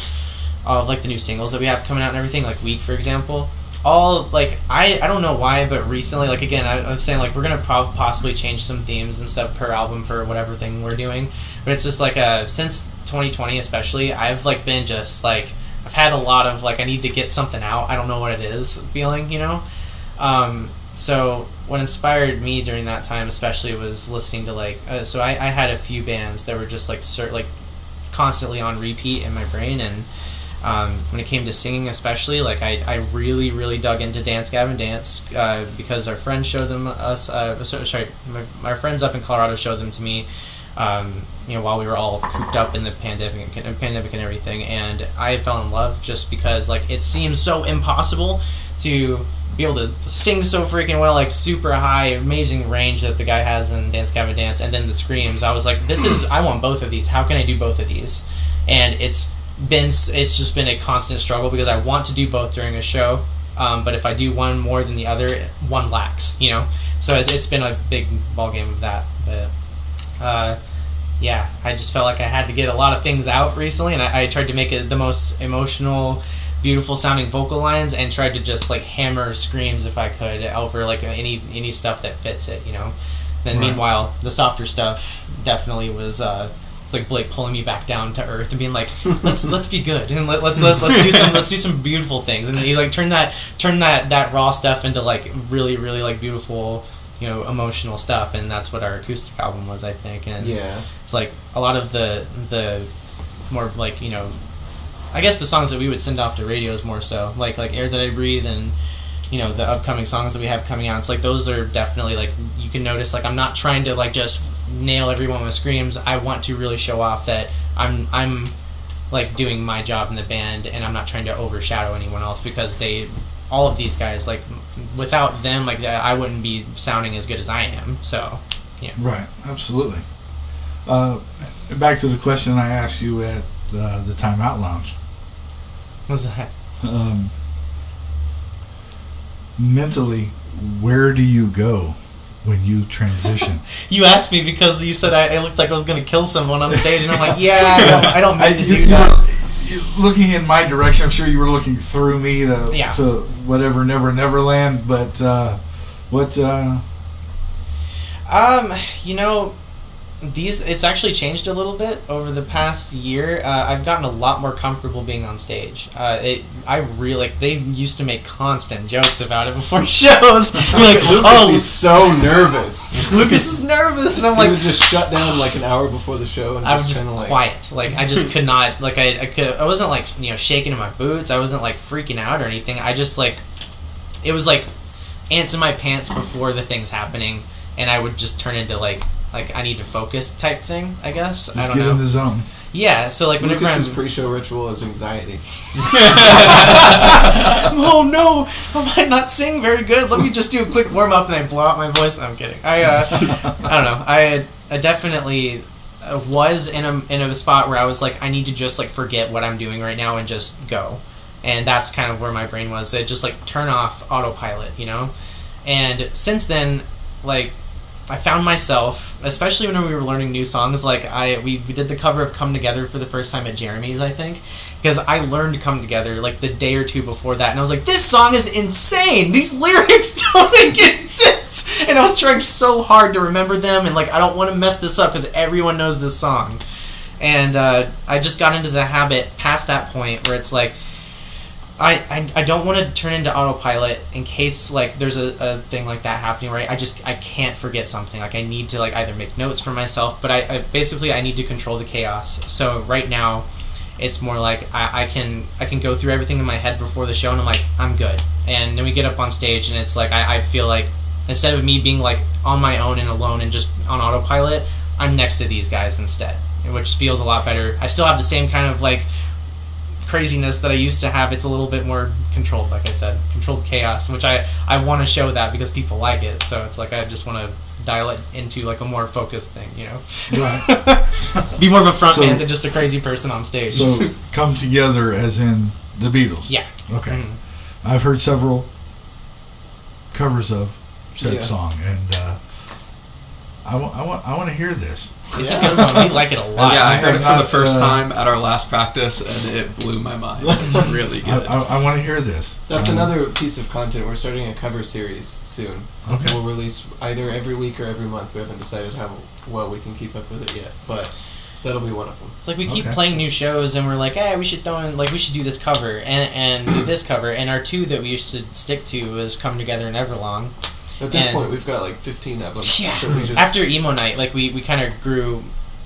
new singles that we have coming out and everything, like Week, for example. All like I don't know why, but recently, like again, I'm saying like we're gonna possibly change some themes and stuff per album, per whatever thing we're doing. But it's just like since 2020 especially, I've like been just like I've had a lot of like I need to get something out. I don't know what it is feeling, you know. So what inspired me during that time especially was listening to like so I had a few bands that were just like constantly on repeat in my brain, and when it came to singing especially, like I really, really dug into Dance Gavin Dance because our friends showed them us. My friends up in Colorado showed them to me. You know, while we were all cooped up in the pandemic and everything, and I fell in love just because like it seems so impossible to be able to sing so freaking well, like super high, amazing range that the guy has in Dance Gavin Dance, and then the screams. I was like, I want both of these. How can I do both of these? And it's just been a constant struggle because I want to do both during a show, but if I do one more than the other, one lacks, you know. So it's been a big ball game of that. But yeah, I just felt like I had to get a lot of things out recently, and I tried to make it the most emotional, beautiful sounding vocal lines, and tried to just like hammer screams if I could over like any stuff that fits it, you know. Then meanwhile, the softer stuff definitely was. It's like Blake pulling me back down to earth and being like, let's be good and let's do some beautiful things, and he like turn that raw stuff into like really, really like beautiful, you know, emotional stuff, and that's what our acoustic album was, I think. And it's like a lot of the more like, you know, I guess the songs that we would send off to radios more so like Air That I Breathe, and you know, the upcoming songs that we have coming out. It's like those are definitely like, you can notice like I'm not trying to like just nail everyone with screams. I want to really show off that I'm like doing my job in the band, and I'm not trying to overshadow anyone else, because all of these guys, like without them, like I wouldn't be sounding as good as I am. So yeah, right, absolutely. Back to the question I asked you at the Time Out Lounge. What's that? Mentally, where do you go when you transition? You asked me because you said I looked like I was going to kill someone on stage, and I'm like, yeah, I don't mean to do that. Looking in my direction, I'm sure you were looking through me to whatever Neverland, but what? You know, it's actually changed a little bit over the past year. I've gotten a lot more comfortable being on stage. They used to make constant jokes about it before shows. Like, Lucas is so nervous. Lucas is nervous, and I'm like, he would just shut down like an hour before the show, and I was just like, quiet. Like, I just could not. Like, I wasn't like, you know, shaking in my boots. I wasn't like freaking out or anything. I just like, it was like ants in my pants before the thing's happening, and I would just turn into like I need to focus type thing, I guess. Just I don't get know. in the zone. Yeah, so like whenever Lucas's pre-show ritual is anxiety. Oh no, I might not sing very good. Let me just do a quick warm up and I blow out my voice. No, I'm kidding. I don't know. I definitely was in a spot where I was like, I need to just like forget what I'm doing right now and just go. And that's kind of where my brain was. It just like turn off autopilot, you know? And since then, like, I found myself, especially when we were learning new songs, like we did the cover of Come Together for the first time at Jeremy's, I think, because I learned Come Together like the day or two before that, and I was like, this song is insane! These lyrics don't make any sense! And I was trying so hard to remember them, and like, I don't want to mess this up because everyone knows this song. And I just got into the habit past that point where it's like, I don't want to turn into autopilot in case like there's a thing like that happening, right? I can't forget something. Like, I need to like either make notes for myself, but I basically I need to control the chaos. So right now it's more like I can go through everything in my head before the show, and I'm like, I'm good. And then we get up on stage, and it's like I feel like instead of me being like on my own and alone and just on autopilot, I'm next to these guys instead, which feels a lot better. I still have the same kind of like craziness that I used to have. It's a little bit more controlled, like I said, controlled chaos, which I want to show that because people like it. So it's like I just want to dial it into like a more focused thing, you know? Right. Be more of a front man than just a crazy person on stage. So Come Together as in the Beatles. Yeah. Okay. Mm-hmm. I've heard several covers of said song, and I want to hear this. It's a good one. We like it a lot. Yeah, I heard it for the first time at our last practice, and it blew my mind. It's really good. I want to hear this. That's another piece of content. We're starting a cover series soon. Okay. We'll release either every week or every month. We haven't decided how well we can keep up with it yet, but that'll be one of them. It's like we keep playing new shows, and we're like, hey, we should throw in, like, we should do this cover and do this cover. And our two that we used to stick to was Come Together and Everlong. At this point, we've got like 15 of them. Yeah. After Emo Night, like we kind of grew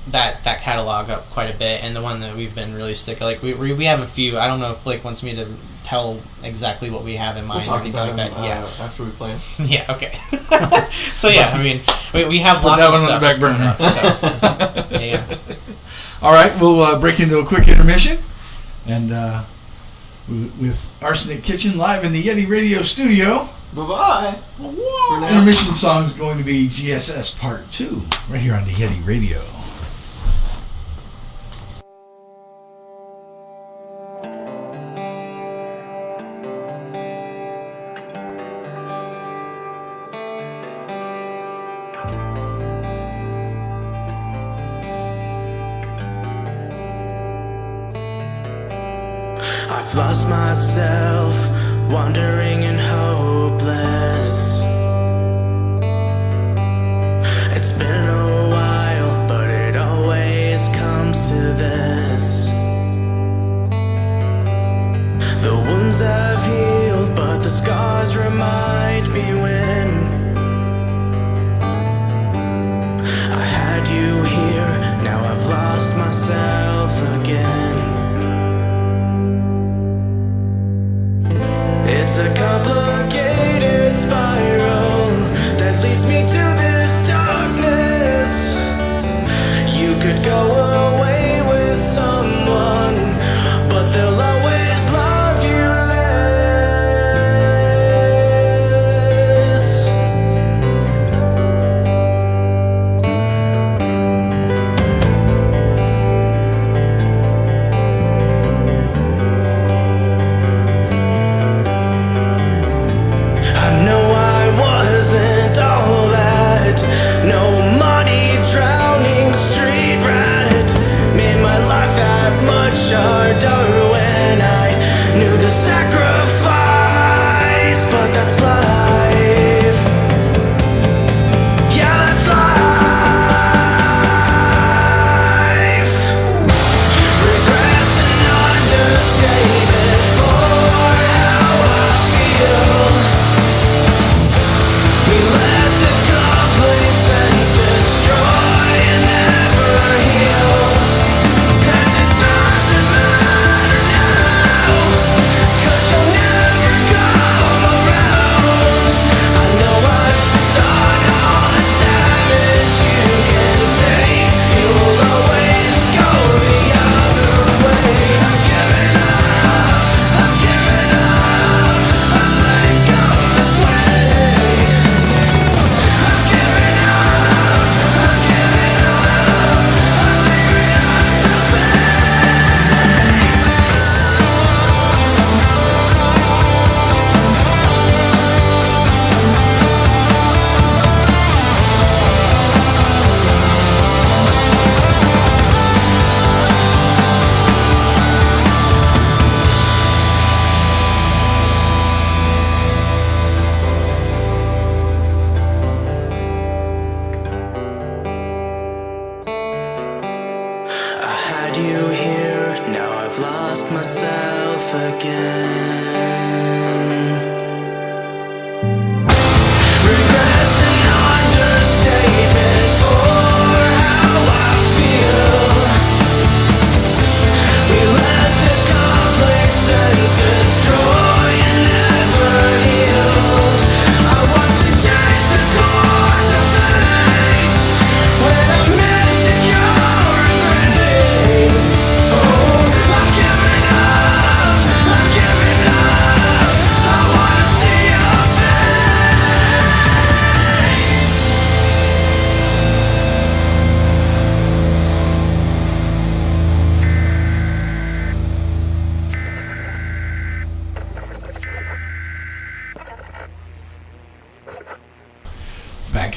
that catalog up quite a bit, and the one that we've been really sticking, like we have a few. I don't know if Blake wants me to tell exactly what we have in mind or anything like that. Yeah, after we play. Yeah. Okay. So yeah, I mean, we have Put lots that of one stuff on the back burner. So, yeah. All right, we'll break into a quick intermission, and with Arsenic Kitchen live in the Yeti Radio studio. Bye-bye. Intermission song is going to be GSS Part 2, right here on the Yeti Radio. I've lost myself, wandering and hopeless. It's been a while, but it always comes to this. The wounds have healed, but the scars remind me when I had you here. Now I've lost myself again. It's a couple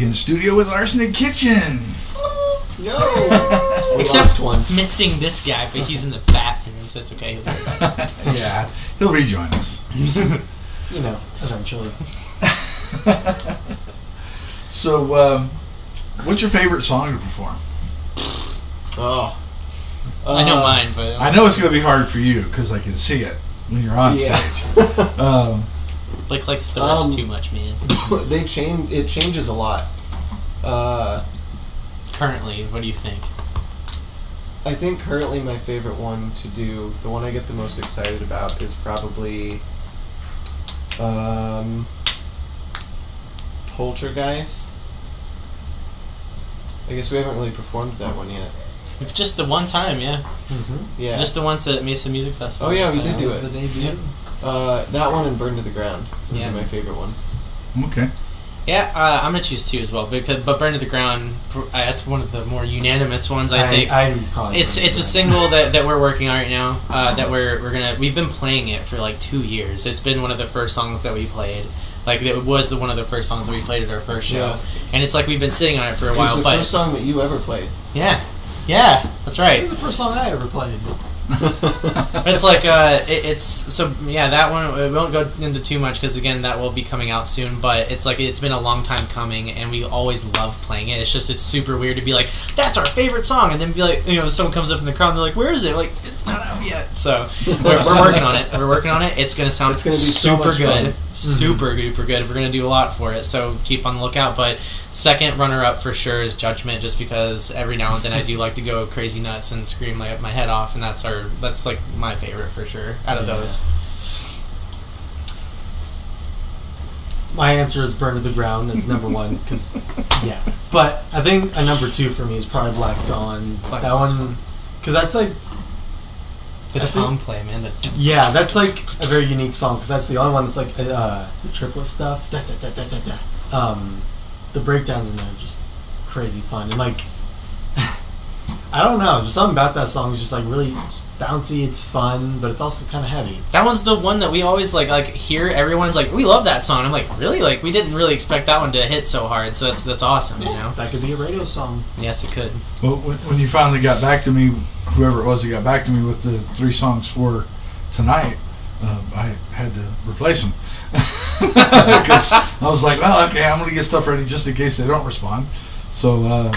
back in studio with Arsenic Kitchen. Yo! Except one. missing this guy, but he's in the bathroom, so it's okay. He'll be right back. Yeah, he'll rejoin us. You know, eventually. So, what's your favorite song to perform? Oh. I know mine, but I know it's going to be hard for you because I can see it when you're on stage. Blake likes the rest too much, man. It changes a lot. Currently, what do you think? I think currently my favorite one to do, the one I get the most excited about, is probably Poltergeist. I guess we haven't really performed that one yet. Just the one time, yeah. Mm-hmm. Yeah. Just the once at Mesa Music Festival. Oh yeah, this we time. did do Was it. the debut? That one and Burn to the Ground. Those Yeah. are my favorite ones. Okay. Yeah, I'm gonna choose 2 as well, but Burn to the Ground, that's one of the more unanimous ones. I think I'm probably. it's a single that we're working on right now. That we've been playing it for like 2 years. It's been one of the first songs that we played. Like it was one of the first songs that we played at our first show, and it's like we've been sitting on it for a It while. was the But first song that you ever played. yeah, that's right. It was the first song I ever played. It's like it's so yeah, that one we won't go into too much because again that will be coming out soon, but it's like it's been a long time coming and we always love playing it. It's just it's super weird to be like that's our favorite song and then be like, you know, someone comes up in the crowd and they're like, where is it? Like it's not out yet. So we're working on it. It's gonna sound It's gonna be so super much good, fun. super duper good. We're gonna do a lot for it, so keep on the lookout. But second runner up for sure is Judgment, just because every now and then I do like to go crazy nuts and scream my head off, and that's like my favorite for sure out of those. My answer is Burn to the Ground is number 1 because but I think a number 2 for me is probably Black Dawn. Black that Dawn's one because that's like The tom play, man. that's like a very unique song because that's the only one that's like the triplet stuff. Da, da, da, da, da, da. The breakdowns in there are just crazy fun and like I don't know, just something about that song is just like really bouncy. It's fun, but it's also kind of heavy. That one's the one that we always like hear. Everyone's like, we love that song. I'm like, really? Like we didn't really expect that one to hit so hard. So that's awesome, you know. That could be a radio song. Yes, it could. Well, when you finally got back to me, whoever it was that got back to me with the 3 songs for tonight, I had to replace them. Because I was like, well, okay, I'm going to get stuff ready just in case they don't respond. So,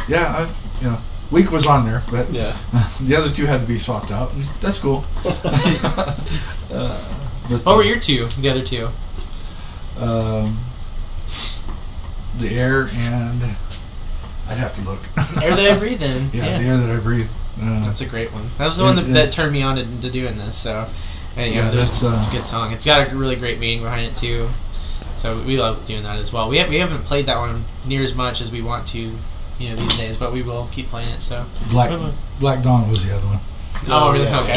Week was on there, but the other 2 had to be swapped out, and that's cool. What were your 2? The other 2? The Air and I'd have to look. Air That I Breathe In. Yeah, The Air That I Breathe. That's a great one. That was the one that turned me on to doing this. So, it's a good song. It's got a really great meaning behind it too. So we love doing that as well. We haven't played that one near as much as we want to, these days, but we will keep playing it. So Black Dawn was the other one. Oh, really? Yeah. Okay.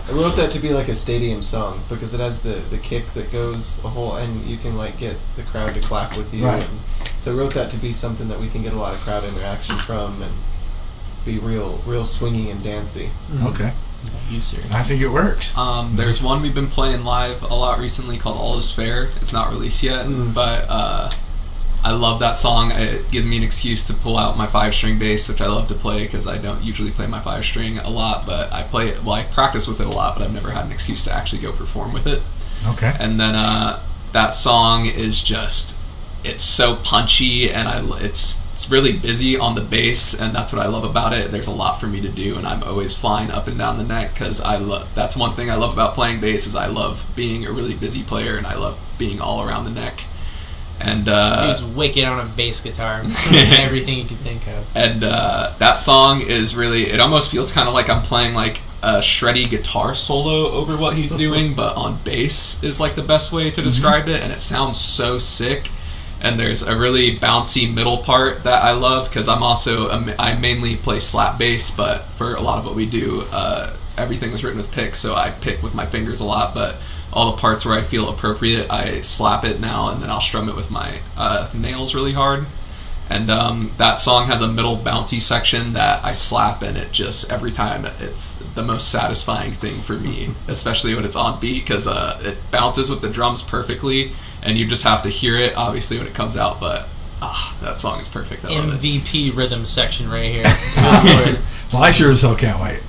I wrote that to be like a stadium song because it has the kick that goes a whole, and you can like get the crowd to clap with you. Right. And so I wrote that to be something that we can get a lot of crowd interaction from and be real swinging and dancey. Okay. You, sir. I think it works. There's one we've been playing live a lot recently called All Is Fair. It's not released yet, but I love that song. It gives me an excuse to pull out my 5-string bass, which I love to play because I don't usually play my 5-string a lot, but I play it, I practice with it a lot, but I've never had an excuse to actually go perform with it. Okay. And then that song is just, it's so punchy, and it's really busy on the bass, and that's what I love about it. There's a lot for me to do, and I'm always flying up and down the neck because that's one thing I love about playing bass is I love being a really busy player, and I love being all around the neck. And dude's wicked on a bass guitar. Everything you can think of. And that song is really, it almost feels kind of like I'm playing like a shreddy guitar solo over what he's doing, but on bass is like the best way to describe it, and it sounds so sick. And there's a really bouncy middle part that I love because I mainly play slap bass, but for a lot of what we do, everything was written with picks, so I pick with my fingers a lot, but all the parts where I feel appropriate, I slap it now, and then I'll strum it with my nails really hard. And that song has a middle bouncy section that I slap, and it just, every time, it's the most satisfying thing for me, especially when it's on beat, because it bounces with the drums perfectly, and you just have to hear it, obviously, when it comes out, but that song is perfect. I love it. MVP rhythm section right here. Well, I sure as hell can't wait.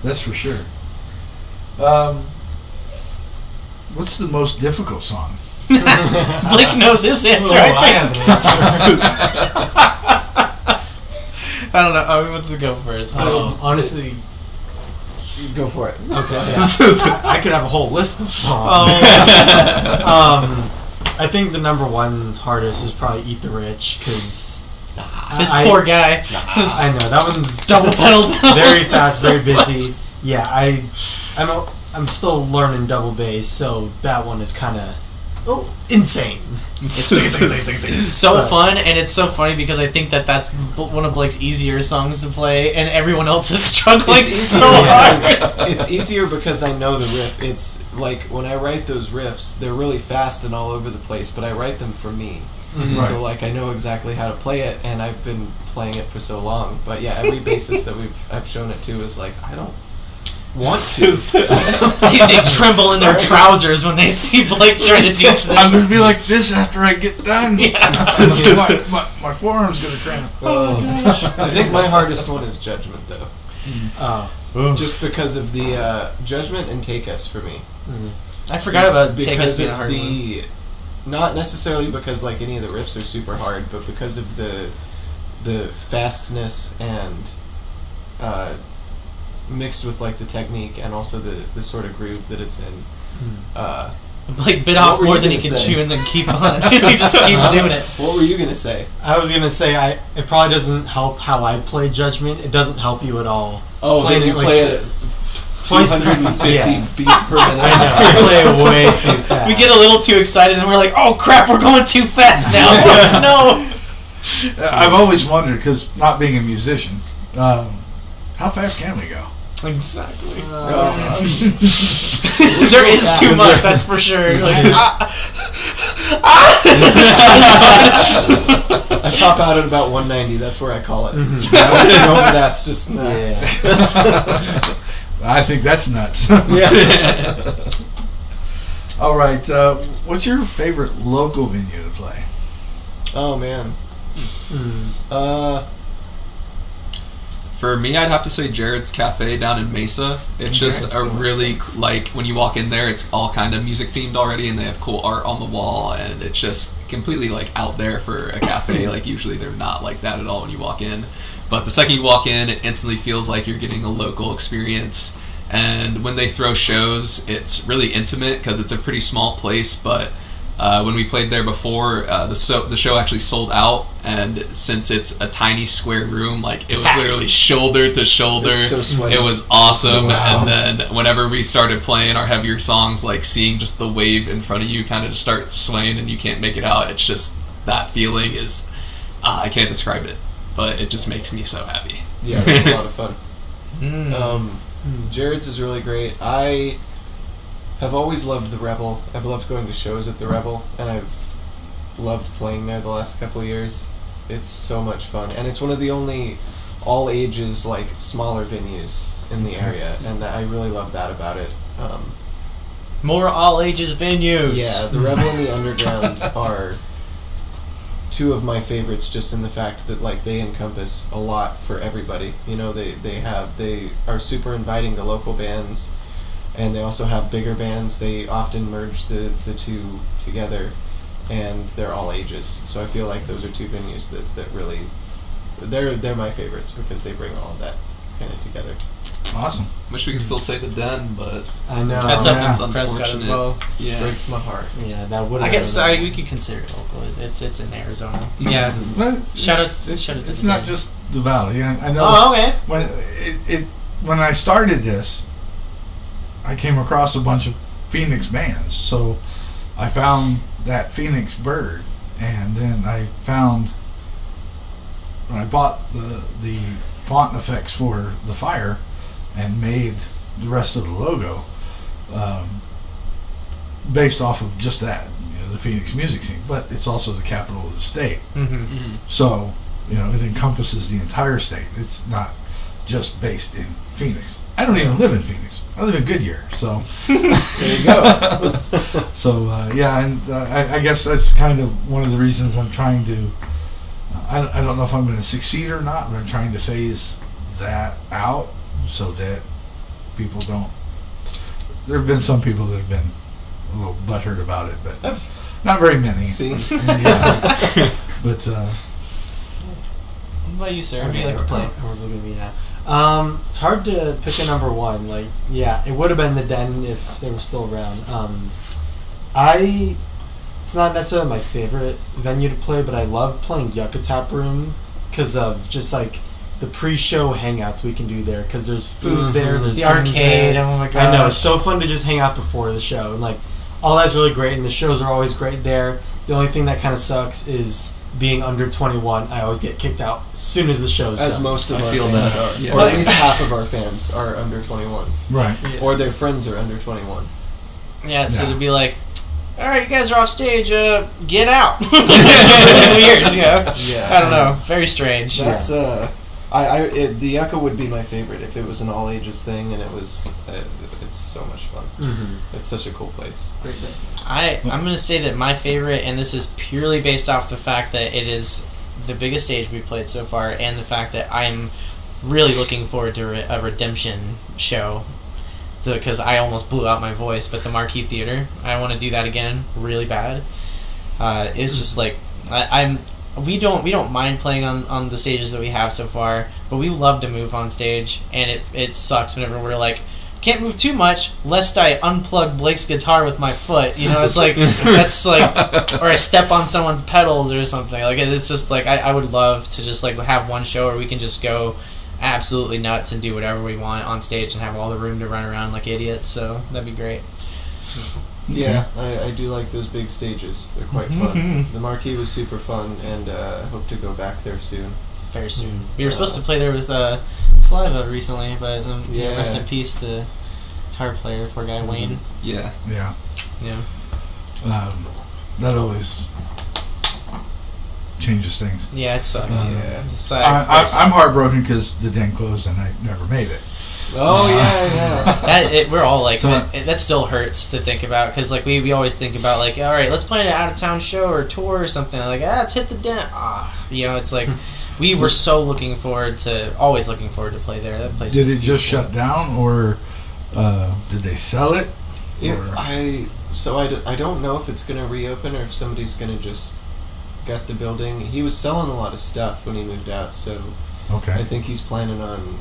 That's for sure. What's the most difficult song? Blake knows his answer, I think. I don't know. What's to go first? Honestly, You go for it. okay. Yeah. I could have a whole list of songs. I think the number one hardest is probably "Eat the Rich" because This poor guy. I know that one's Double pedals. very fast, very busy. Yeah, I'm still learning double bass, so that one is kind of insane. It's so fun, and it's so funny because I think that's one of Blake's easier songs to play, and everyone else is struggling so hard. It's easier because I know the riff. It's like when I write those riffs, they're really fast and all over the place, but I write them for me. Mm-hmm. So like I know exactly how to play it, and I've been playing it for so long. But yeah, every bassist that I've shown it to is like, I don't want to. They tremble in their trousers when they see Blake trying to teach them. I'm going to be like this after I get done. Yeah. my forearm's going to cramp. I think my hardest one is Judgment, though. Just because of the Judgment and Take Us for me. I forgot about Take Us Because being a of hard one. the, not necessarily because like any of the riffs are super hard, but because of the fastness and mixed with like the technique and also the sort of groove that it's in. Blake bit off were more you than he gonna can say? chew and then keep on. He just keeps doing it. What were you gonna say? I was gonna say it probably doesn't help how I play Judgment. It doesn't help you at all. Oh, Playing so you it like play it at twice the 250 yeah. beats per minute. I know. I play it way too fast. We get a little too excited and we're like, oh crap, we're going too fast now. No. I've always wondered, because not being a musician, how fast can we go? Exactly. There is too much, that's for sure. Like, I top out at about 190. That's where I call it. Mm-hmm. Over that's just Yeah. I think that's nuts. Yeah. All right. What's your favorite local venue to play? Oh man. For me, I'd have to say Jared's Cafe down in Mesa. It's just a really, like, when you walk in there, it's all kind of music themed already, and they have cool art on the wall, and it's just completely, like, out there for a cafe. Like, usually they're not like that at all when you walk in. But the second you walk in, it instantly feels like you're getting a local experience. And when they throw shows, it's really intimate because it's a pretty small place, but when we played there before, the show actually sold out, and since it's a tiny square room, like it was literally shoulder to shoulder. It's so sweaty. It was awesome. Wow. And then whenever we started playing our heavier songs, like seeing just the wave in front of you kind of just start swaying and you can't make it out, it's just, that feeling is, I can't describe it, but it just makes me so happy. Yeah, it's a lot of fun. Jared's is really great. I have always loved the Rebel. I've loved going to shows at the Rebel, and I've loved playing there the last couple of years. It's so much fun, and it's one of the only all ages, like, smaller venues in the area, and I really love that about it. More all ages venues. Yeah, the Rebel and the Underground are two of my favorites, just in the fact that, like, they encompass a lot for everybody. You know, they are super inviting to local bands, and they also have bigger bands. They often merge the two together, and they're all ages. So I feel like those are two venues that really, they're my favorites because they bring all of that kind of together. Awesome. Wish we could still say the Den, but I know. That's yeah. up in Prescott as well. yeah. Breaks my heart. Yeah, that would. I guess we could consider it local. It's in Arizona. Yeah. Well, Shout out it's to it's the not Den. just the Valley. I know. Oh, okay. When I started this, I came across a bunch of Phoenix bands. So I found that Phoenix Bird, and then I found, when I bought the font effects for the fire and made the rest of the logo based off of just that. You know, the Phoenix music scene, but it's also the capital of the state. Mm-hmm. So, you know, it encompasses the entire state. It's not just based in Phoenix. I don't even live in Phoenix. I live in Goodyear, so There you go. so I guess that's kind of one of the reasons I'm trying to. I don't know if I'm going to succeed or not, but I'm trying to phase that out so that people don't. There have been some people that have been a little butthurt about it, but not very many. See? Yeah. But What about you, sir? What do you like to play? Everyone's looking at me now. It's hard to pick a number one. Like, yeah, it would have been the Den if they were still around. It's not necessarily my favorite venue to play, but I love playing Yucca Tap Room because of just like the pre-show hangouts we can do there. Because there's food there, there's The games arcade, there. oh my I know, gosh. it's so fun to just hang out before the show, and like all that's really great, and the shows are always great there. The only thing that kind of sucks is being under 21. I always get kicked out as soon as the show's As done. most of I our feel fans that. are. Yeah. Or at least half of our fans are under 21. right. Or their friends are under 21. Yeah, so Yeah. to be like, all right, you guys are off stage. Get out. It's really weird. Yeah. Yeah. I don't know. Very strange. That's the Yucca would be my favorite if it was an all ages thing, and it was. It's so much fun. Mm-hmm. It's such a cool place. Great day. I'm going to say that my favorite, and this is purely based off the fact that it is the biggest stage we've played so far, and the fact that I'm really looking forward to a redemption show, because I almost blew out my voice. But the Marquee Theater, I want to do that again, really bad. It's just like we don't mind playing on the stages that we have so far, but we love to move on stage, and it sucks whenever we're like, can't move too much lest I unplug Blake's guitar with my foot. You know, it's like that's like, or I step on someone's pedals or something. Like it's just like I would love to just like have one show where we can just go absolutely nuts and do whatever we want on stage and have all the room to run around like idiots. So that'd be great. Yeah, I do like those big stages. They're quite fun. The Marquee was super fun, and I hope to go back there soon. Very soon. We were supposed to play there with Saliva recently, but Yeah. rest in peace to guitar player, poor guy Wayne. Yeah. Yeah. Yeah. That always changes things. Yeah, it sucks. Yeah. It's I'm heartbroken because the Den closed and I never made it. Oh yeah. We're all like So- that still hurts to think about, because like we always think about like, all right, let's plan an out of town show or tour or something, like let's hit the Den. You know, it's like we were always looking forward to play there. That place Did was it just beautiful. shut down, or did they sell it? Or- I don't know if it's gonna reopen or if somebody's gonna just gut the building. He was selling a lot of stuff when he moved out, so Okay. I think he was planning on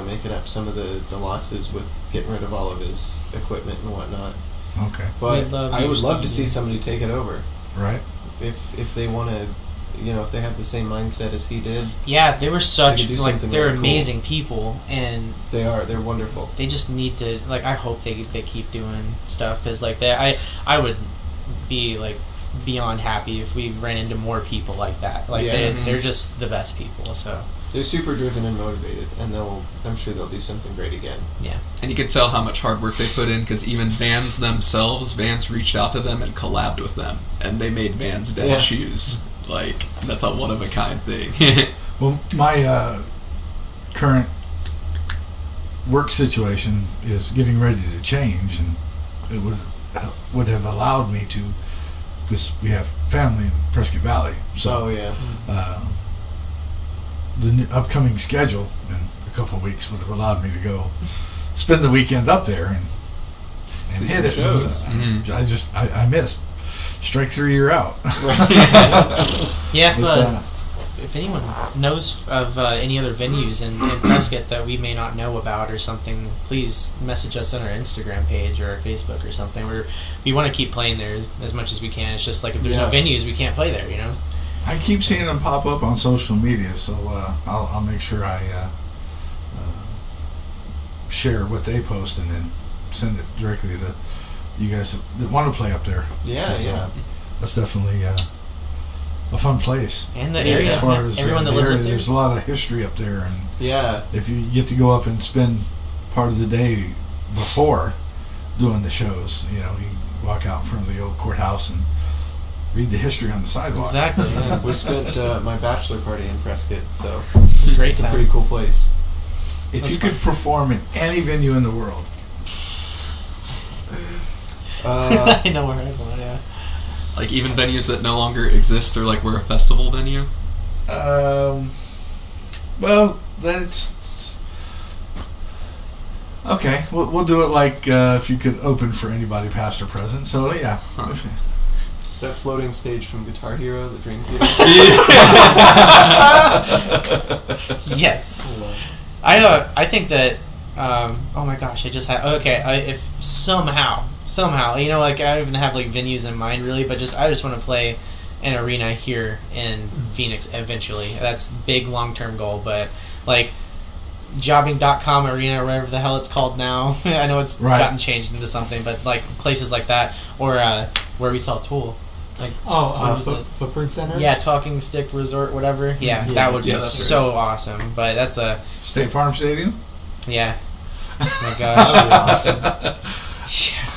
making up some of the losses with getting rid of all of his equipment and whatnot. Okay. But We'd love I would you love to to- see somebody take it over Right. if they want to. If they have the same mindset as he did. Yeah, they were such do like something they're really cool. amazing people, and They're wonderful. they just need to like. I hope they keep doing stuff, because like I would be like beyond happy if we ran into more people like that. Like Yeah. they're just the best people. So They're super driven and motivated, and I'm sure they'll do something great again. yeah, And you can tell how much hard work they put in, because even Vans reached out to them and collabed with them, and they made Vans Den Yeah. shoes. Like, that's a one-of-a-kind thing. Well, my current work situation is getting ready to change, and it would have allowed me to, because we have family in Prescott Valley. So Oh yeah. The new upcoming schedule in a couple of weeks would have allowed me to go spend the weekend up there and See hit some it. shows. I missed. Strike three, you're out. yeah. But, If anyone knows of any other venues in Prescott that we may not know about or something, please message us on our Instagram page or our Facebook or something. We want to keep playing there as much as we can. It's just like if there's no venues, we can't play there, you know? I keep seeing them pop up on social media, so I'll make sure I share what they post and then send it directly to you guys that want to play up there. Yeah, yeah. That's definitely a fun place. And the Yeah, area, As far as everyone that the lives area, up there. there's a lot of history up there, and Yeah. if you get to go up and spend part of the day before doing the shows, walk out in front of the old courthouse and read the history on the sidewalk. Exactly. Yeah, we spent my bachelor party in Prescott, so It's a great it's a time. pretty cool place. If you could perform in any venue in the world, I know where I'm going, yeah. Like even venues that no longer exist, or like we're a festival venue. well, that's okay. We'll do it like if you could open for anybody, past or present. So yeah. That floating stage from Guitar Hero, the Dream Theater. Yes. I think that oh my gosh, I just had if somehow I don't even have like venues in mind really, but I just want to play an arena here in Phoenix eventually. That's big long-term goal, but like jobbing.com arena or whatever the hell it's called now. I know it's gotten changed into something, but like places like that, or where we saw Tool. Like Footprint Center? Yeah, Talking Stick Resort, whatever. Yeah, that would be so awesome. But that's a State Farm Stadium. Yeah. Oh my gosh.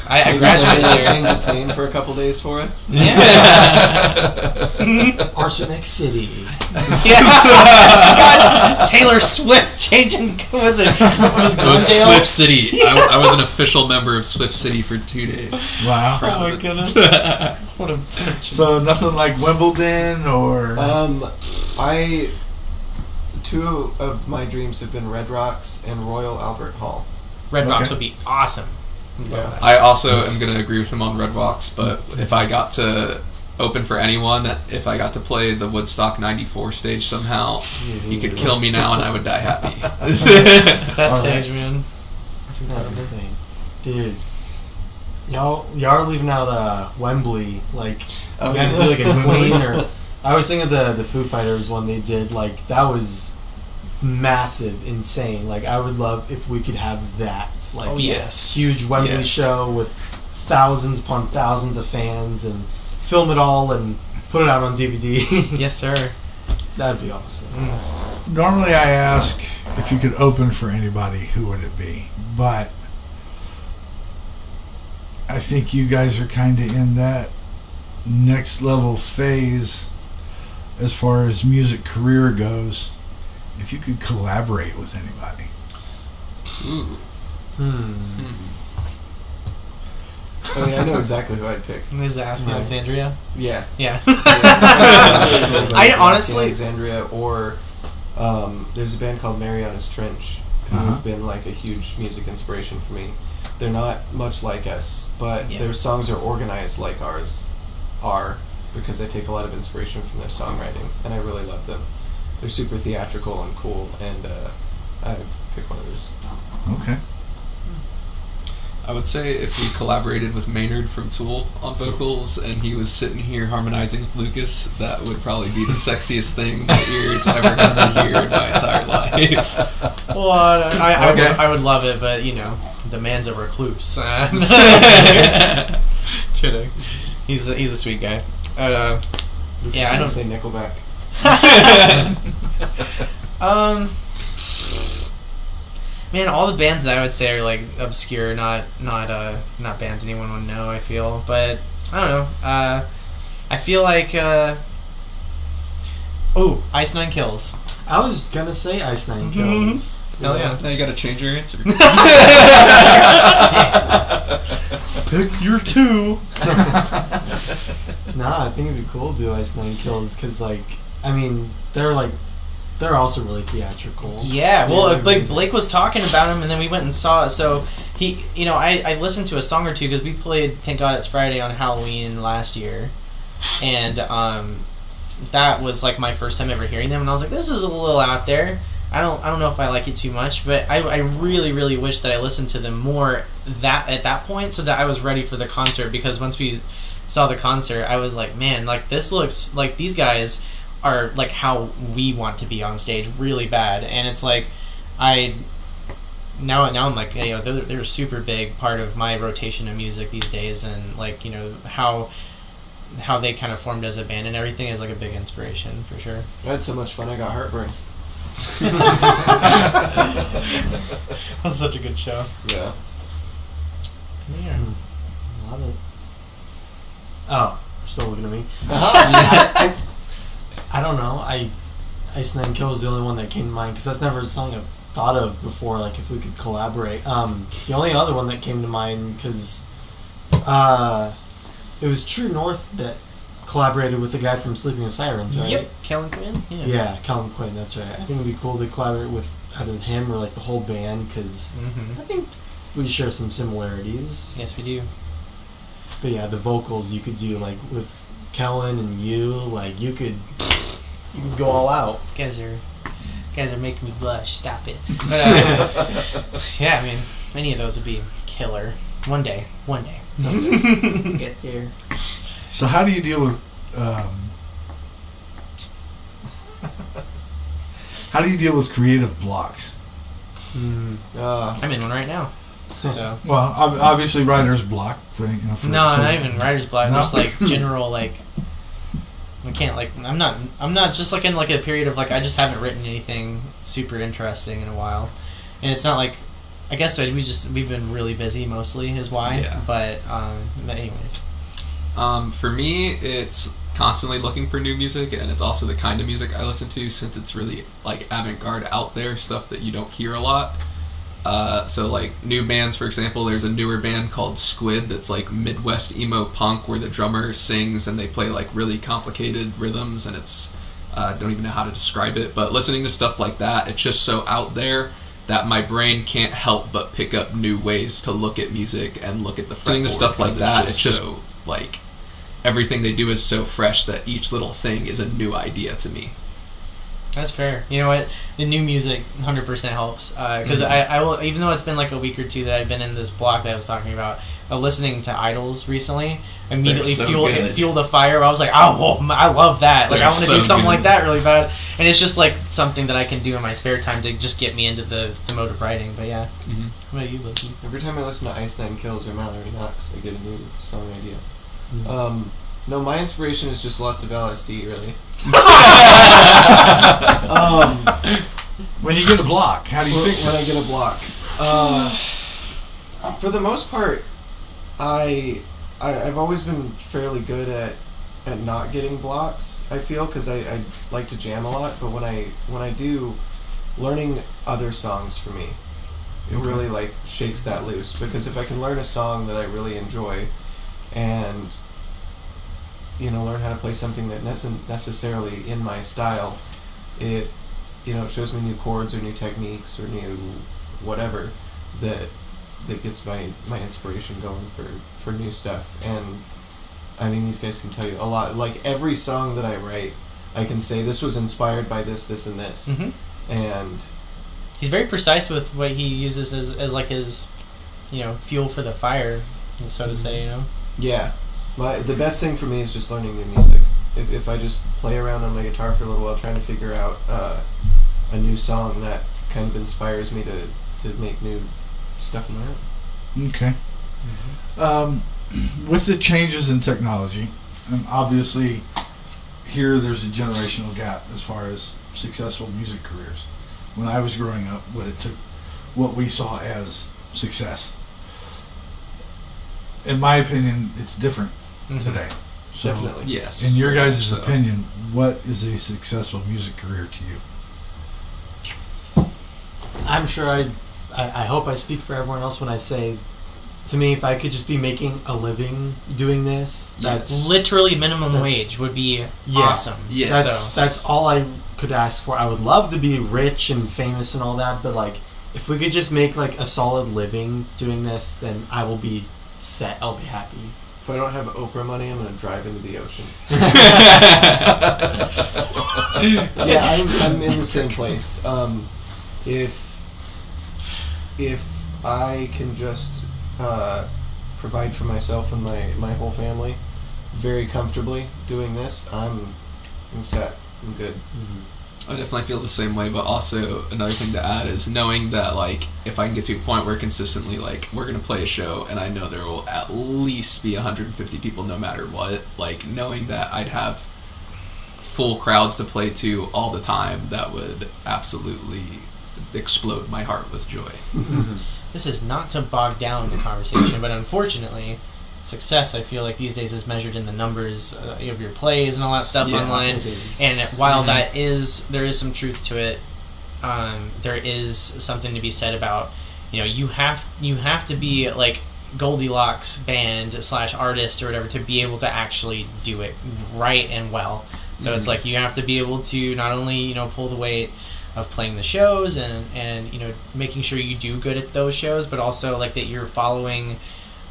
I graduated there. Change its name for a couple days for us. Yeah. Arsenic City. Yeah. God, Taylor Swift changing. What was it? What was It was Glendale? Swift City. I was an official member of Swift City for 2 days. Wow. Oh my goodness. What a bitch. So nothing like Wimbledon or. Two of my dreams have been Red Rocks and Royal Albert Hall. Red Rocks would be awesome. Yeah. I also am going to agree with him on Red Rocks, but if I got to open for anyone, if I got to play the Woodstock 94 stage somehow, he could kill me now and I would die happy. That stage, man. That's incredible. Insane. Dude. Y'all are leaving out Wembley. Like, you had to do like a Queen or... I was thinking of the Foo Fighters one they did. Like, that was massive, insane. Like, I would love if we could have that. Like, huge Wembley show with thousands upon thousands of fans and film it all and put it out on DVD. Yes, sir. That'd be awesome. Normally I ask if you could open for anybody, who would it be? But I think you guys are kind of in that next level phase as far as music career goes. If you could collaborate with anybody. Ooh. I mean, I know exactly who I'd pick. Is it Asking Alexandria? Yeah. Yeah. I honestly... Alexandria, or there's a band called Mariana's Trench who have been like a huge music inspiration for me. They're not much like us, but their songs are organized like ours are, because I take a lot of inspiration from their songwriting, and I really love them. They're super theatrical and cool, and I pick one of those. Okay. I would say if we collaborated with Maynard from Tool on vocals and he was sitting here harmonizing with Lucas, that would probably be the sexiest thing my ears ever had to hear in my entire life. Well, I would love it, but the man's a recluse. Kidding. He's a sweet guy. I don't say Nickelback. Man, all the bands that I would say are like obscure, not bands anyone would know. I feel, but I don't know. I feel like Ice Nine Kills. I was gonna say Ice Nine Kills. Hell yeah! Now you got to change your answer. Pick your two. Nah, I think it'd be cool to do Ice Nine Kills because, they're also really theatrical. Yeah, well, Blake was talking about him, and then we went and saw it. So he, I listened to a song or two because we played "Thank God It's Friday" on Halloween last year, and that was like my first time ever hearing them, and I was like, this is a little out there. I don't know if I like it too much, but I really, really wish that I listened to them more at that point, so that I was ready for the concert. Because once we saw the concert, I was like, man, like this looks like these guys are like how we want to be on stage, really bad. And it's like now I'm like, they're a super big part of my rotation of music these days, and like how they kind of formed as a band and everything is like a big inspiration for sure. I had so much fun I got heartburn. That was such a good show. Yeah. Yeah. Love it. Oh, you're still looking at me. I don't know. Ice Nine Kills is the only one that came to mind because that's never a song I've thought of before. Like if we could collaborate. The only other one that came to mind because it was True North that collaborated with the guy from Sleeping with Sirens, right? Yep, Kellen Quinn. Yeah, Kellen Quinn. That's right. I think it'd be cool to collaborate with either him or like the whole band because I think we share some similarities. Yes, we do. But yeah, the vocals you could do like with Kellen and you, like you could go all out. You guys are making me blush. Stop it. But, yeah, I mean, any of those would be killer. One day. Get there. So how do you deal with creative blocks? I'm in one right now. So Well, obviously writer's block. not even writer's block. No? Just like general like. I can't like. I'm not just like in like a period of like I just haven't written anything super interesting in a while, and it's not like. I guess we've been really busy mostly is why. Yeah. But anyways. For me, it's constantly looking for new music, and it's also the kind of music I listen to since it's really like avant-garde, out there stuff that you don't hear a lot. So like new bands, for example, there's a newer band called Squid that's like Midwest emo punk where the drummer sings and they play like really complicated rhythms, and it's don't even know how to describe it. But listening to stuff like that, it's just so out there that my brain can't help but pick up new ways to look at music and look at the fretboard. Listening to stuff like that, it's just so like everything they do is so fresh that each little thing is a new idea to me. That's fair. You know what? The new music 100% helps because I will, even though it's been like a week or two that I've been in this block that I was talking about, listening to Idols recently, immediately fueled a fire. Where I was like, oh, I love that. Like I want to do something like that really bad, and it's just like something that I can do in my spare time to just get me into the mode of writing. But yeah, What about you, Loki? Every time I listen to Ice Nine Kills or Mallory Knox, I get a new song idea. No, my inspiration is just lots of LSD, really. When you get a block, how do you fix it? When I get a block, for the most part, I've always been fairly good at not getting blocks. I feel because I like to jam a lot, but when I do, learning other songs for me, it really like shakes that loose. Because if I can learn a song that I really enjoy, and learn how to play something that isn't necessarily in my style, it shows me new chords or new techniques or new whatever that gets my inspiration going for new stuff. And I mean, these guys can tell you a lot. Like every song that I write, I can say this was inspired by this, this, and this. And he's very precise with what he uses as like his fuel for the fire, so to say. Yeah. The best thing for me is just learning new music. If I just play around on my guitar for a little while trying to figure out a new song, that kind of inspires me to make new stuff in my own. Okay. With the changes in technology, and obviously here there's a generational gap as far as successful music careers. When I was growing up, what we saw as success. In my opinion, it's different today. So, definitely. Yes. In your guys' opinion, what is a successful music career to you? I'm sure I hope I speak for everyone else when I say, to me, if I could just be making a living doing this, that's literally minimum wage would be awesome. Yes. That's all I could ask for. I would love to be rich and famous and all that, but like if we could just make like a solid living doing this, then I will be set. I'll be happy. If I don't have Oprah money, I'm going to drive into the ocean. Yeah, I'm in the same place. If I can just provide for myself and my whole family very comfortably doing this, I'm set. I'm good. I definitely feel the same way, but also another thing to add is knowing that like if I can get to a point where consistently like we're gonna play a show and I know there will at least be 150 people no matter what, like knowing that I'd have full crowds to play to all the time, that would absolutely explode my heart with joy. This is not to bog down the conversation, but unfortunately success, I feel like these days is measured in the numbers of your plays and all that stuff online. And while there is some truth to it, there is something to be said about, you have to be like Goldilocks band / artist or whatever to be able to actually do it right and well. So it's like you have to be able to not only pull the weight of playing the shows and making sure you do good at those shows, but also like that you're following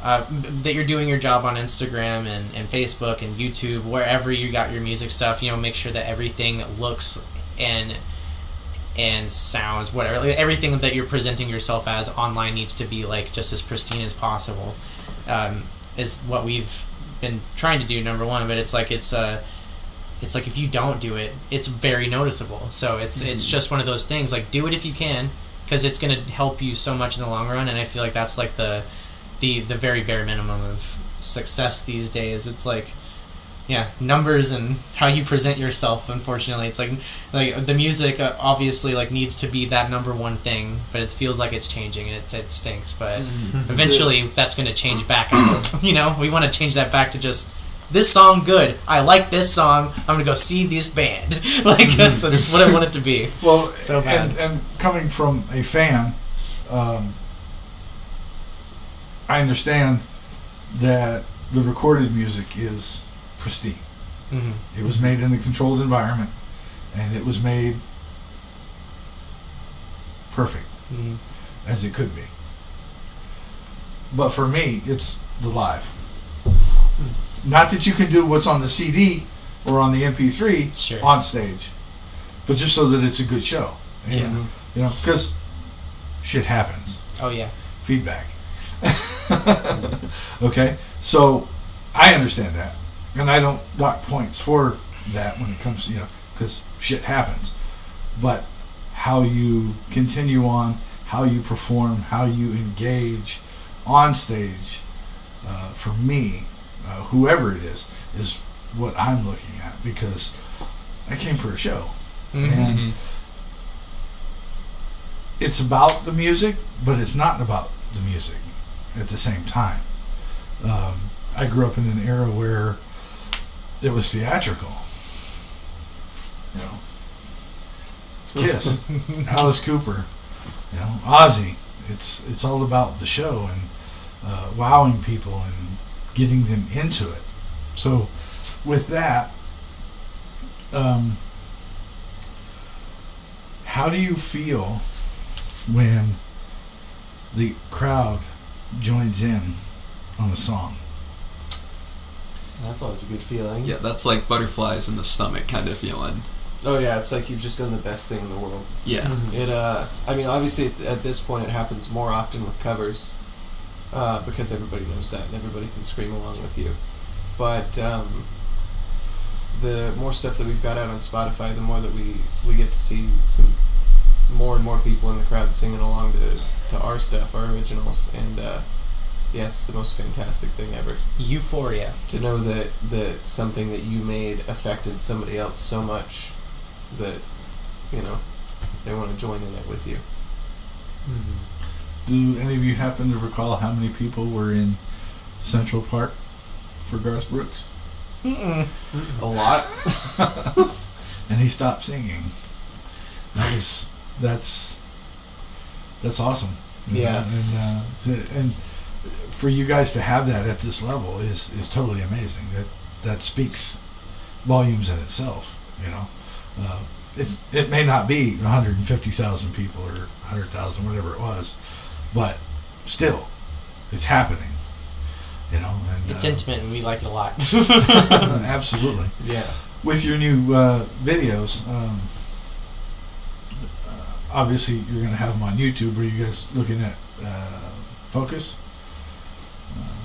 that you're doing your job on Instagram and Facebook and YouTube, wherever you got your music stuff. Make sure that everything looks and sounds, whatever, like everything that you're presenting yourself as online needs to be like just as pristine as possible. Is what we've been trying to do, number one. But it's like if you don't do it, it's very noticeable. So it's just one of those things. Like, do it if you can, because it's going to help you so much in the long run. And I feel like that's like the very bare minimum of success these days. It's like, numbers and how you present yourself. Unfortunately, it's like the music obviously like needs to be that number one thing, but it feels like it's changing and it stinks. But eventually, that's going to change back. We want to change that back to just this song good. I like this song. I'm going to go see this band. So this is what I want it to be. Well, so bad. And coming from a fan, I understand that the recorded music is pristine. It was made in a controlled environment, and it was made perfect as it could be. But for me, it's the live. Not that you can do what's on the CD or on the MP3 on stage, but just so that it's a good show. And, because shit happens. Oh yeah. Feedback. Okay, so I understand that. And I don't dock points for that when it comes to, because shit happens. But how you continue on, how you perform, how you engage on stage, for me, whoever it is what I'm looking at, because I came for a show. And it's about the music, but it's not about the music at the same time. I grew up in an era where it was theatrical. Kiss, Alice Cooper, Ozzy. It's all about the show and wowing people and getting them into it. So with that, how do you feel when the crowd joins in on a song? That's always a good feeling. Yeah, that's like butterflies in the stomach kind of feeling. Oh yeah, it's like you've just done the best thing in the world. Yeah. It. I mean, obviously at this point it happens more often with covers, because everybody knows that and everybody can scream along with you. But the more stuff that we've got out on Spotify, the more that we get to see some more and more people in the crowd singing along to our stuff, our originals, and it's the most fantastic thing ever. Euphoria. To know that something that you made affected somebody else so much that, they want to join in it with you. Do any of you happen to recall how many people were in Central Park for Garth Brooks? A lot. And he stopped singing. That's awesome. Yeah. And for you guys to have that at this level is totally amazing. That speaks volumes in itself. It may not be 150,000 people or 100,000, whatever it was, but still, it's happening. And it's intimate, and we like it a lot. Absolutely. Yeah. With your new videos, obviously you're going to have them on YouTube. Are you guys looking at Focus?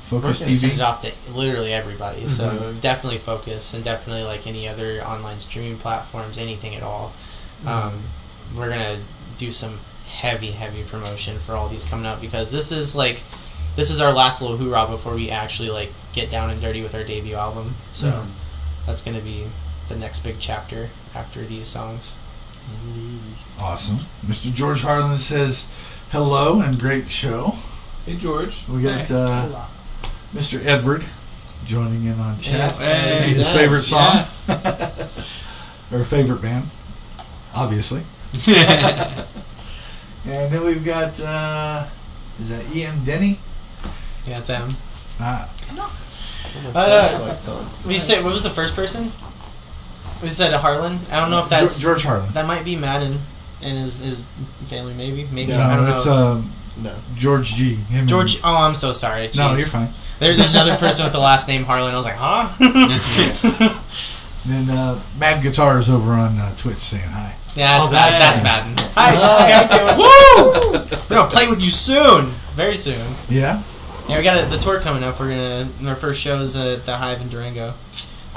Focus We're TV? going to send it off to literally everybody. So definitely Focus, and definitely like any other online streaming platforms, anything at all. We're going to do some heavy promotion for all these coming up, because this is our last little hoorah before we actually like get down and dirty with our debut album. So that's going to be the next big chapter after these songs. Awesome. Mr. George Harlan says hello and great show. Hey George. We got Mr. Edward joining in on chat. Hey, His favorite song. Or favorite band, obviously. And then we've got, is that Ian Denny? Yeah, it's him. We said, what was the first person? We said Harlan. I don't know if that's George Harlan. That might be Madden and his family, maybe. No, I don't it's know. George G. George. Oh, I'm so sorry. Jeez. No, you're fine. There's another person with the last name Harlan. I was like, huh? Then Mad Guitars over on Twitch saying hi. Yeah, that's Madden. Hi, how you doing? Woo! We're gonna play with you soon, very soon. Yeah. Yeah, we got the tour coming up. Our first show is at the Hive in Durango.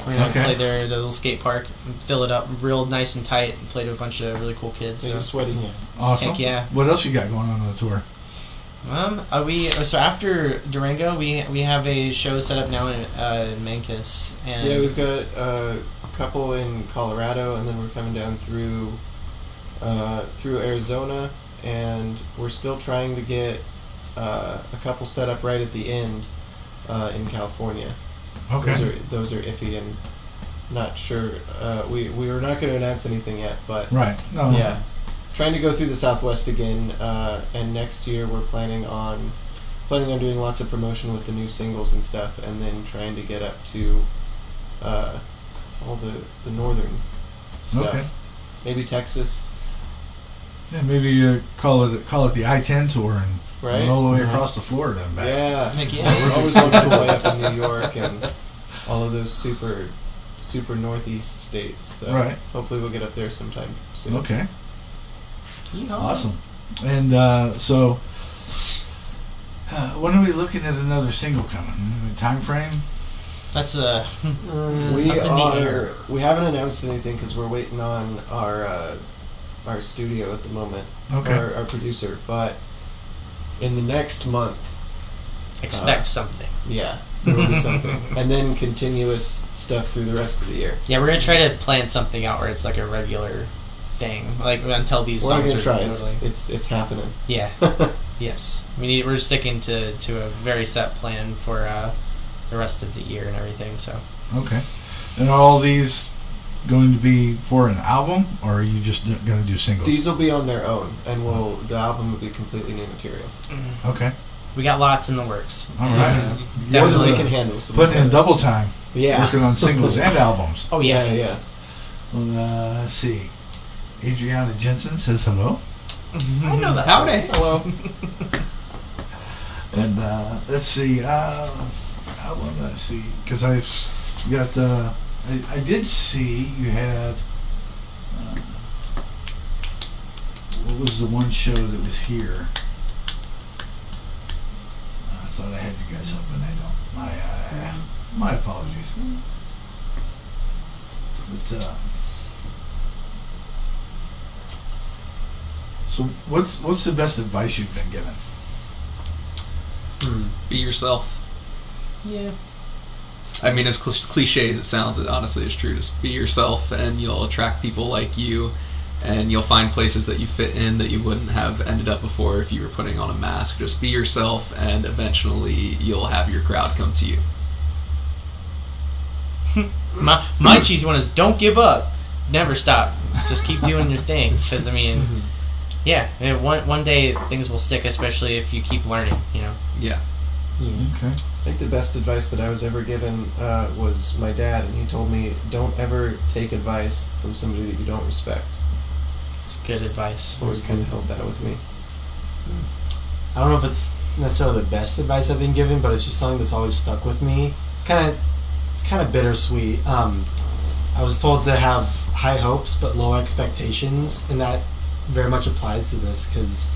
We're gonna play there at the little skate park, and fill it up real nice and tight, and play to a bunch of really cool kids. So sweaty. Awesome. Heck yeah. What else you got going on the tour? So after Durango, we have a show set up now in Memphis, and yeah, we've got a couple in Colorado, and then we're coming down through Arizona, and we're still trying to get a couple set up right at the end in California. Okay. Those are iffy and not sure. We were not going to announce anything yet, but right. No. Yeah. Trying to go through the Southwest again, and next year we're planning on doing lots of promotion with the new singles and stuff, and then trying to get up to all the northern stuff. Okay. Maybe Texas. Yeah, maybe call it the I-10 tour and roll the way across to Florida and back. Yeah, we're always on the way up in New York and all of those super northeast states. So hopefully we'll get up there sometime soon. Okay. Yeehaw. Awesome. And so, when are we looking at another single coming? Time frame? That's we haven't announced anything because we're waiting on our studio at the moment. Okay. Our producer, but in the next month, expect something. Yeah, there will be something, and then continuous stuff through the rest of the year. Yeah, we're gonna try to plan something out where it's like a regular thing, like until these songs are try. Totally. It's happening. Yeah. Yes. We're sticking to a very set plan for the rest of the year and everything. So. Okay. And are all these going to be for an album, or are you just going to do singles? These will be on their own, and the album will be completely new material. Okay. We got lots in the works. All right. Definitely can handle some. Putting in double time. Yeah. Working on singles and albums. Oh yeah. Yeah. Well, let's see. Adriana Jensen says hello. I know that. Howdy. Hello. And let's see. Let's see, because I got. I did see you had. What was the one show that was here? I thought I had you guys up, and I don't. My apologies. But so what's the best advice you've been given? Be yourself. Yeah. I mean, as cliche as it sounds, it honestly is true. Just be yourself, and you'll attract people like you, and you'll find places that you fit in that you wouldn't have ended up before if you were putting on a mask. Just be yourself, and eventually you'll have your crowd come to you. My cheesy one is don't give up, never stop, just keep doing your thing. Because yeah, one day things will stick, especially if you keep learning. Yeah. Okay. I think the best advice that I was ever given was my dad, and he told me, don't ever take advice from somebody that you don't respect. It's good advice. Always kind of held that with me. I don't know if it's necessarily the best advice I've been given, but it's just something that's always stuck with me. It's kind of bittersweet. I was told to have high hopes but low expectations, and that very much applies to this because,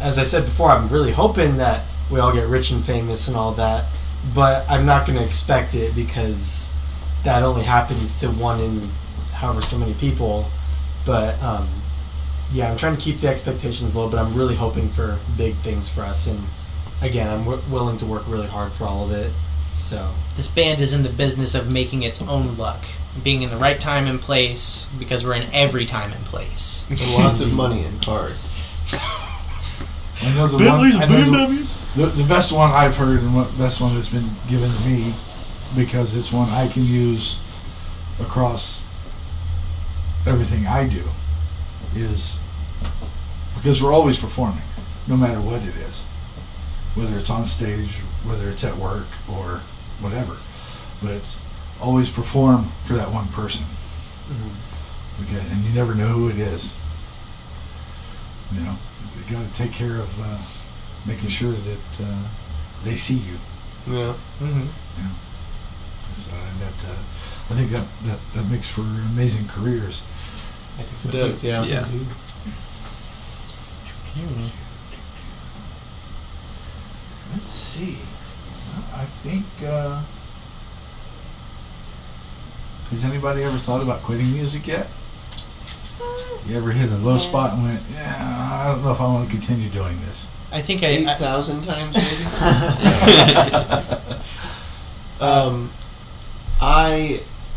as I said before, I'm really hoping that we all get rich and famous and all that, but I'm not going to expect it because that only happens to one in however so many people. But yeah, I'm trying to keep the expectations low, but I'm really hoping for big things for us. And again, I'm willing to work really hard for all of it. So this band is in the business of making its own luck, being in the right time and place, because we're in every time and place. And lots of money and cars. Bentleys and BMWs. the best one I've heard and what best one that's been given to me, because it's one I can use across everything I do, is because we're always performing, no matter what it is, whether it's on stage, whether it's at work, or whatever. But it's always perform for that one person. Mm-hmm. Okay, and you never know who it is. You know, you got to take care of making sure that they see you. Yeah. Mm-hmm. Yeah. So I think that makes for amazing careers. I think so It does, too. yeah. Yeah. Let's see. Well, I think. Has anybody ever thought about quitting music yet? You ever hit a low spot and went, "Yeah, I don't know if I want to continue doing this"? I think 8,000 times maybe.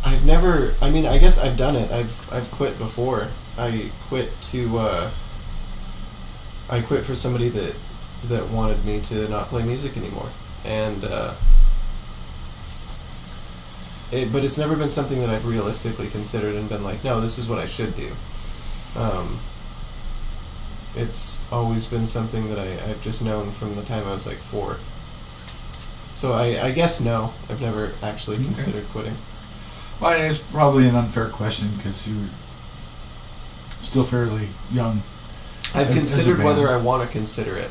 I've never. I mean, I guess I've done it. I've quit before. I quit for somebody that wanted me to not play music anymore, and but it's never been something that I've realistically considered and been like, no, this is what I should do. It's always been something that I've just known from the time I was like 4. So I guess no, I've never actually considered quitting. Well, it's probably an unfair question because you're still fairly young. I've as a considered band. whether I want to consider it,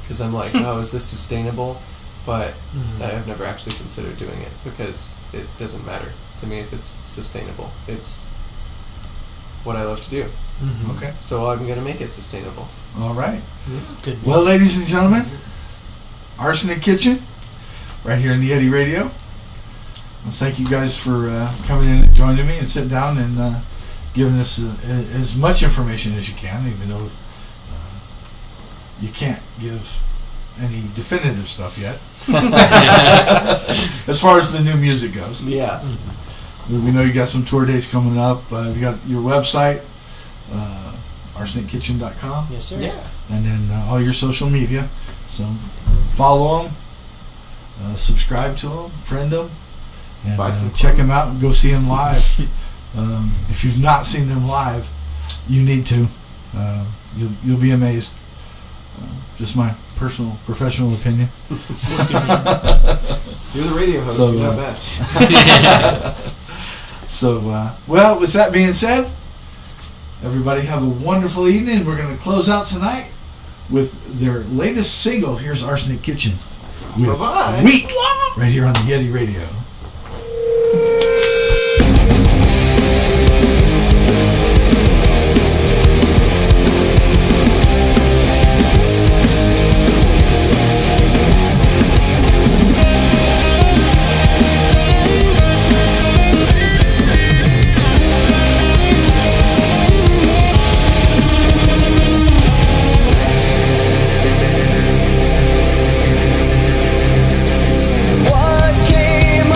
because I'm like, oh, is this sustainable? But I've never actually considered doing it because it doesn't matter to me if it's sustainable. It's what I love to do. Mm-hmm. Okay. So I'm going to make it sustainable. All right. Good. Well, ladies and gentlemen, Arsenic Kitchen, right here in the Yeti Radio. Well, thank you guys for coming in and joining me and sitting down and giving us as much information as you can, even though you can't give any definitive stuff yet. As far as the new music goes. Yeah. We know you got some tour dates coming up. You got your website, arsenickitchen.com. Yes, sir. Yeah. And then all your social media. So follow them, subscribe to them, friend them, and Buy some check them clothes. out and go see them live. If you've not seen them live, you need to. You'll be amazed. Just my personal, professional opinion. You're the radio host. So, you know best. So, well, with that being said, everybody have a wonderful evening. We're going to close out tonight with their latest single. Here's Arsenic Kitchen with Bye-bye. Week right here on the Yeti Radio. What came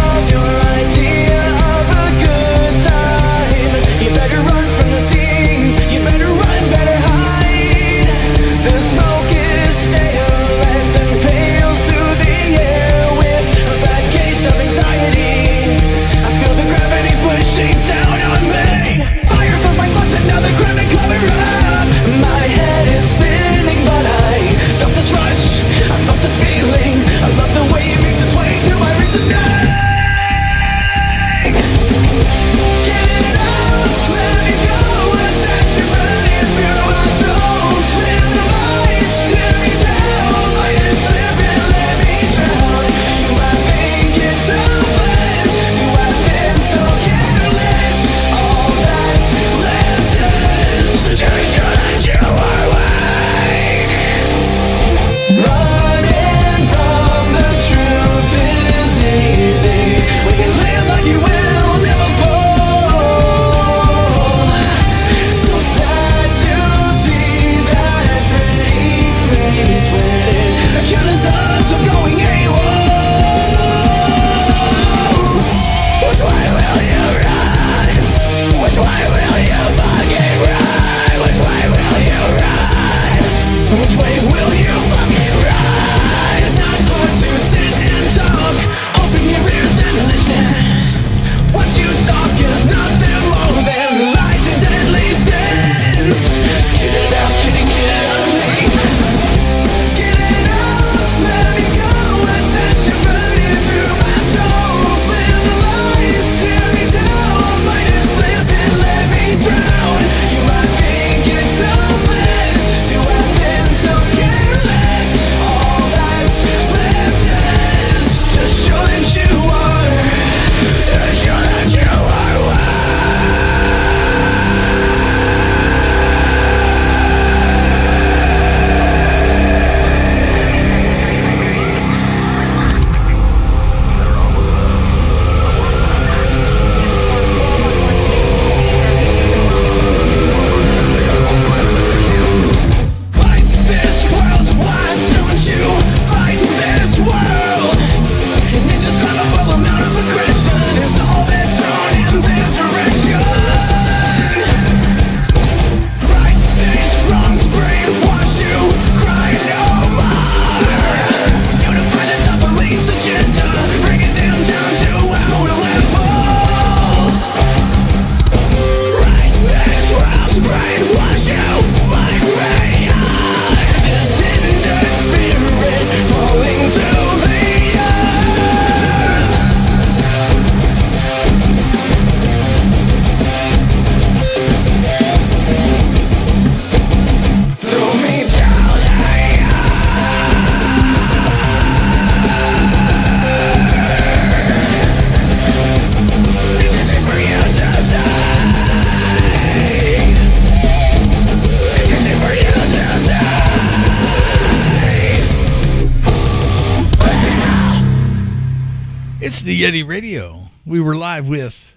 the Yeti Radio. We were live with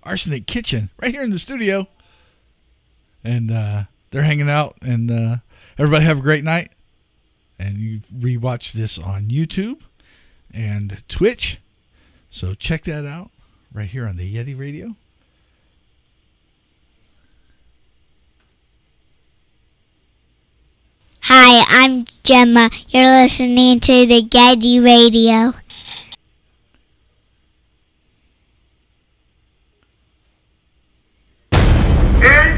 Arsenic Kitchen right here in the studio. And they're hanging out. And everybody have a great night. And you rewatch this on YouTube and Twitch. So check that out right here on the Yeti Radio. Hi, I'm Gemma. You're listening to the Yeti Radio. It's